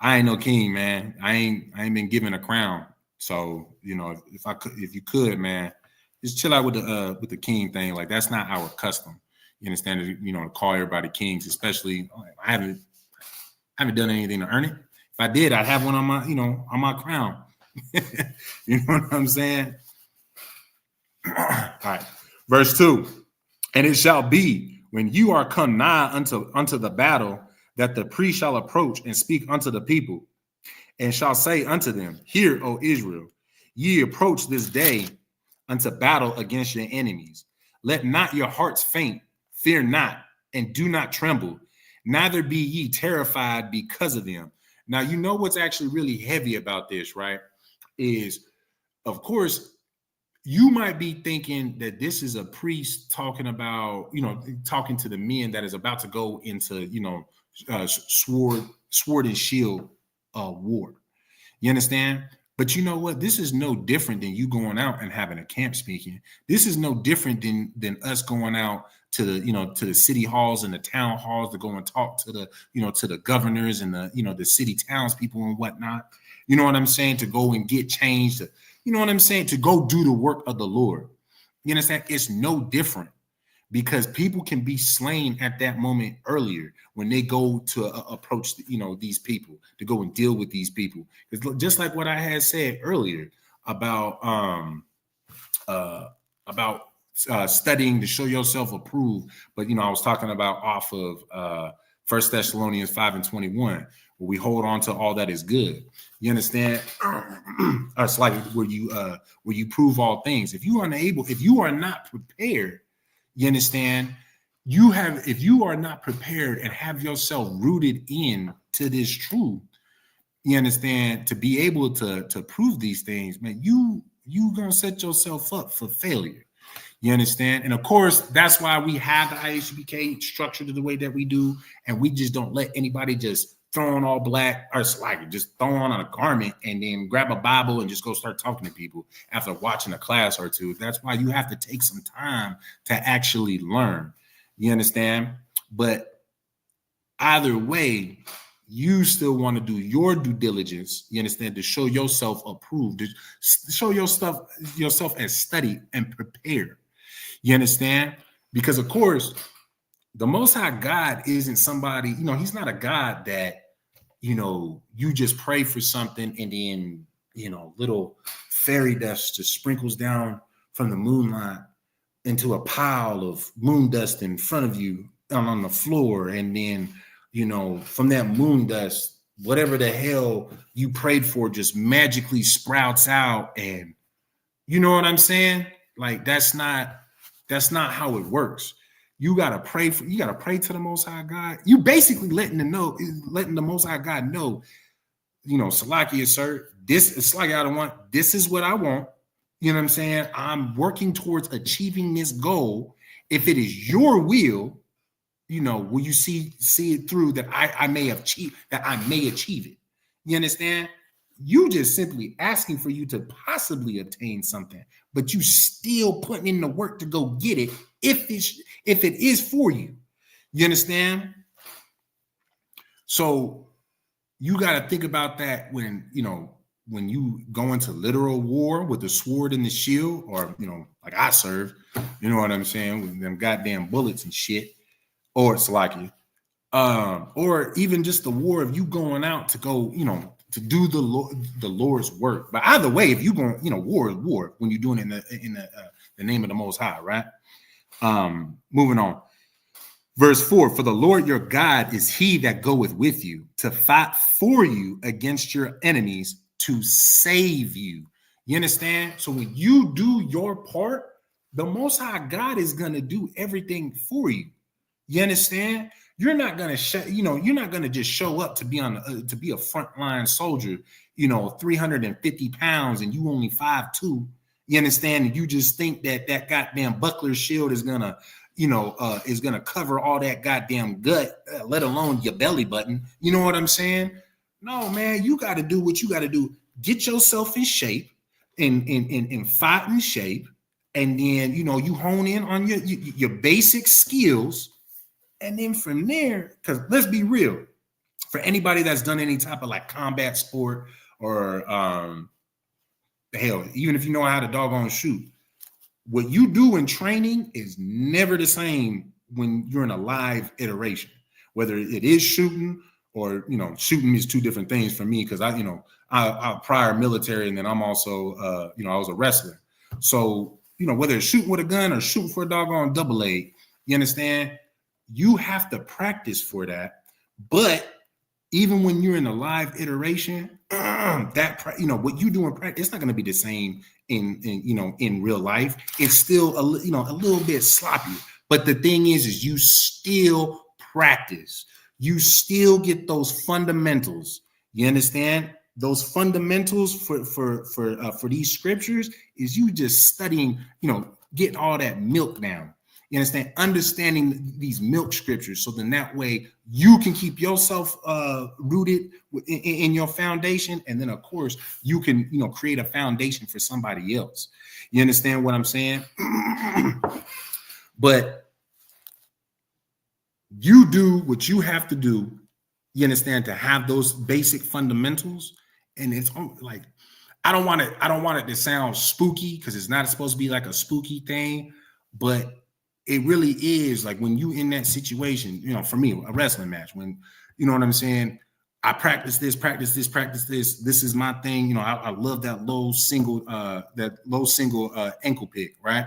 I ain't no king, man. I ain't been given a crown. So, if you could, man, just chill out with the king thing. Like, that's not our custom. You understand? To call everybody kings, especially. I haven't done anything to earn it. If I did, I'd have one on my crown. You know what I'm saying? All right. Verse 2. And it shall be when you are come nigh unto the battle, that the priest shall approach and speak unto the people, and shall say unto them, Hear, O Israel, ye approach this day unto battle against your enemies. Let not your hearts faint, fear not, and do not tremble, neither be ye terrified because of them. Now, you know what's actually really heavy about this, right? Is, of course, you might be thinking that this is a priest talking about, talking to the men that is about to go into, sword and shield war. You understand? But you know what? This is no different than you going out and having a camp speaking. This is no different than us going out to the, to the city halls and the town halls to go and talk to the, to the governors and the, the city townspeople and whatnot. You know what I'm saying? To go and get changed. You know what I'm saying? To go do the work of the Lord. You understand? It's no different, because people can be slain at that moment earlier when they go to approach, these people, to go and deal with these people. It's just like what I had said earlier about studying to show yourself approved. But, I was talking about off of 1 Thessalonians 5:21, where we hold on to all that is good. You understand? It's like where you prove all things. If you are not prepared, you understand? If you are not prepared and have yourself rooted in to this truth, you understand, to be able to prove these things, man, you gonna set yourself up for failure. You understand? And of course, that's why we have the ISUPK structured the way that we do, and we just don't let anybody just throw on all black, or like just throw on a garment and then grab a Bible and just go start talking to people after watching a class or two. That's why you have to take some time to actually learn. You understand? But either way, you still want to do your due diligence, you understand, to show yourself approved, to show yourself as study and prepare. You understand? Because of course, the Most High God isn't somebody, he's not a God that, you just pray for something and then, little fairy dust just sprinkles down from the moonlight into a pile of moon dust in front of you on the floor. And then, from that moon dust, whatever the hell you prayed for just magically sprouts out. And you know what I'm saying? Like, that's not how it works. You gotta pray to the Most High God. You basically letting the Most High God know, Salakia, sir, it's like I don't want, this is what I want. You know what I'm saying? I'm working towards achieving this goal. If it is your will, will you see it through that I may achieve it? You understand? You just simply asking for you to possibly obtain something, but you still putting in the work to go get it if it is for you. You understand? So you got to think about that when you go into literal war with the sword and the shield, or like I serve, you know what I'm saying, with them goddamn bullets and shit, or it's like you, or even just the war of you going out to go, to do the Lord's work. But either way, if you going, war is war when you're doing it in the name of the Most High, right? Moving on. Verse 4, for the Lord your God is he that goeth with you to fight for you against your enemies, to save you. You understand? So when you do your part, the Most High God is going to do everything for you. You understand? You're not going to you're not going to just show up to be to be a frontline soldier, 350 pounds and you only 5'2". You understand? And you just think that goddamn buckler shield is going to is going to cover all that goddamn gut, let alone your belly button. You know what I'm saying? No, man, you got to do what you got to do. Get yourself in shape and fight in shape. And then, you hone in on your basic skills. And then from there, because let's be real, for anybody that's done any type of like combat sport or hell, even if you know how to doggone shoot, what you do in training is never the same when you're in a live iteration, whether it is shooting or shooting is two different things for me because I prior military, and then I'm also I was a wrestler. So whether it's shooting with a gun or shooting for a doggone double A, you understand? You have to practice for that. But even when you're in a live iteration, that what you do in practice, it's not going to be the same in real life. It's still a little bit sloppy. But the thing is you still practice. You still get those fundamentals. You understand? Those fundamentals for these scriptures is you just studying, getting all that milk down. You understand? Understanding these milk scriptures, so then that way you can keep yourself rooted in your foundation, and then of course you can create a foundation for somebody else. You understand what I'm saying? But you do what you have to do. You understand, to have those basic fundamentals, and it's like I don't want it to sound spooky because it's not supposed to be like a spooky thing, but it really is like when you in that situation, for me, a wrestling match, when, what I'm saying, I practice this. This is my thing. I love that low single ankle pick, right?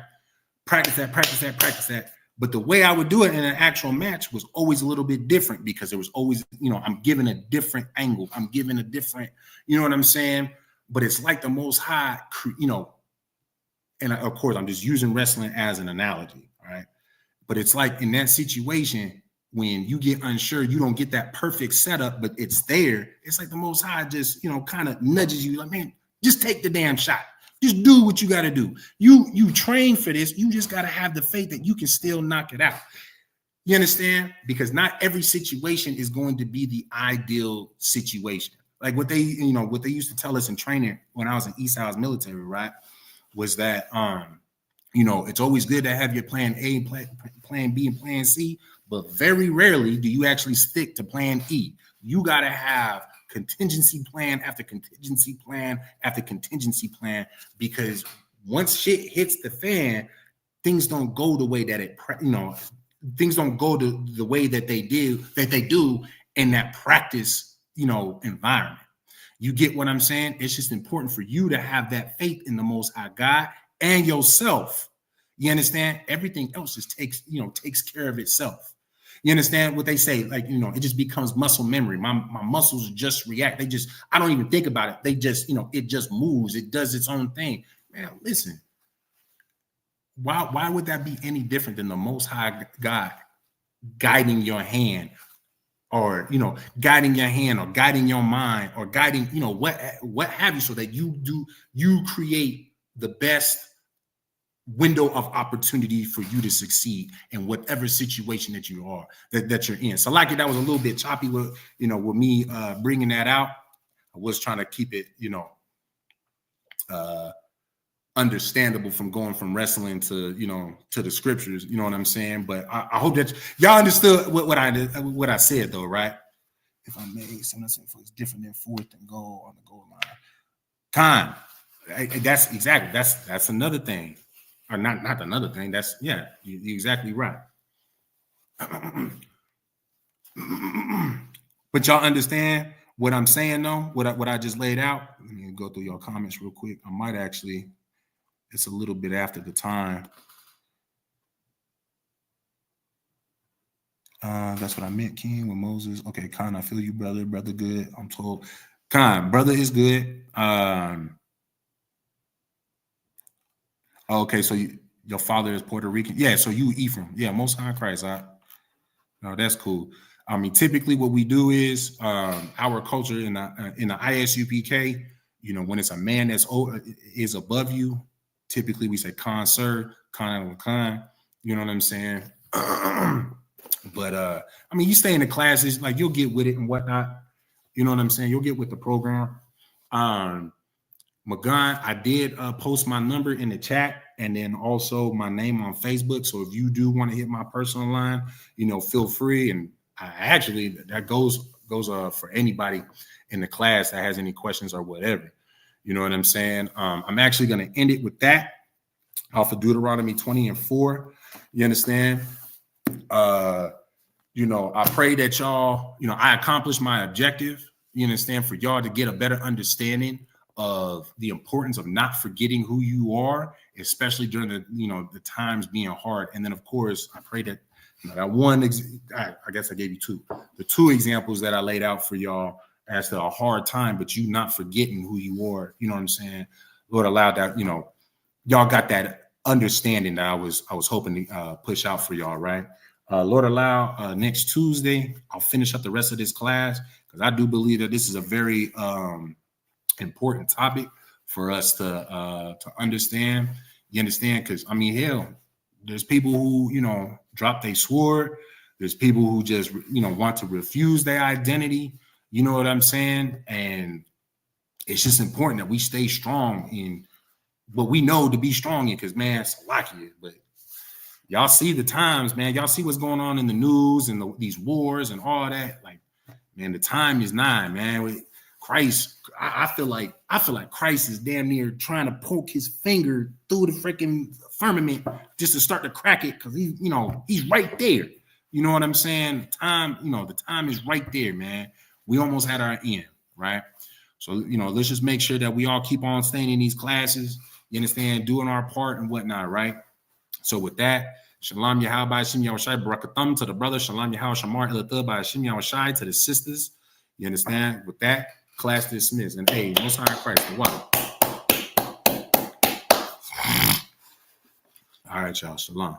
Practice that. But the way I would do it in an actual match was always a little bit different because there was always, I'm giving a different angle. I'm giving a different, what I'm saying? But it's like the Most High, and of course, I'm just using wrestling as an analogy, right? But it's like in that situation, when you get unsure, you don't get that perfect setup, but it's there. It's like the Most High just, kind of nudges you like, man, just take the damn shot. Just do what you got to do. You train for this. You just got to have the faith that you can still knock it out. You understand? Because not every situation is going to be the ideal situation. Like what they used to tell us in training when I was in East House military, right? Was that, it's always good to have your plan A, plan B, and plan C, but very rarely do you actually stick to plan E. You got to have contingency plan after contingency plan after contingency plan, because once shit hits the fan, things don't go the way that things don't go the way that they do in that practice, environment. You get what I'm saying? It's just important for you to have that faith in the Most High God and yourself. You understand? Everything else just takes care of itself. You understand what they say? Like, it just becomes muscle memory. My muscles just react. I don't even think about it. They just, it just moves. It does its own thing. Man, listen, why would that be any different than the Most High God guiding your hand, or, guiding your hand, or guiding your mind, or guiding, what have you, so that you create the best window of opportunity for you to succeed in whatever situation that you are, that you're in. So like that was a little bit choppy with me bringing that out. I was trying to keep it understandable from going from wrestling to to the scriptures. You know what I'm saying? But I hope that y'all understood what I said, though, right? If I made something it's different than fourth and goal on the goal line. That's exactly that's another thing. Or not another thing. That's, yeah, you're exactly right. But y'all understand what I'm saying, though? What I just laid out? Let me go through your comments real quick. I might actually, it's a little bit after the time. That's what I meant, King, with Moses. Okay, Khan, I feel you, brother. Brother good. I'm told. Khan, brother is good. Okay, so your father is Puerto Rican. Yeah, so you Ephraim. Yeah, Most High Christ. No, that's cool. I mean, typically what we do is our culture in the ISUPK, when it's a man is above you, typically we say Khan sir, Khan Khan. You know what I'm saying? But I mean, you stay in the classes, like you'll get with it and whatnot. You know what I'm saying? You'll get with the program. Magan, I did post my number in the chat, and then also my name on Facebook. So if you do want to hit my personal line, feel free. And actually, that goes for anybody in the class that has any questions or whatever. You know what I'm saying? I'm actually going to end it with that off of Deuteronomy 20:4. You understand? I pray that y'all, I accomplished my objective, you understand, for y'all to get a better understanding of the importance of not forgetting who you are, especially during the times being hard. And then, of course, I pray that that one, I guess I gave you two, the two examples that I laid out for y'all as to a hard time, but you not forgetting who you are, you know what I'm saying? Lord, allow that, y'all got that understanding that I was hoping to push out for y'all, right? Lord, allow next Tuesday, I'll finish up the rest of this class because I do believe that this is a very important topic for us to understand. You understand? Because I mean, hell, there's people who drop their sword. There's people who just want to refuse their identity. You know what I'm saying? And it's just important that we stay strong in what we know to be strong in. Because man, Salakia, but y'all see the times, man. Y'all see what's going on in the news and these wars and all that. Like, man, the time is nigh, man. Christ, I feel like Christ is damn near trying to poke his finger through the freaking firmament just to start to crack it, because he's right there. You know what I'm saying? The time is right there, man. We almost had our end, right? So let's just make sure that we all keep on staying in these classes. You understand? Doing our part and whatnot, right? So with that, Shalom Yahweh Hashem Yahushai Barakathum to the brother. Shalom Yahweh Shamar Ilathah by Hashem Yahushai to the sisters. You understand? With that, class dismissed. And hey, Most High Christ, the water. All right, y'all. Shalom.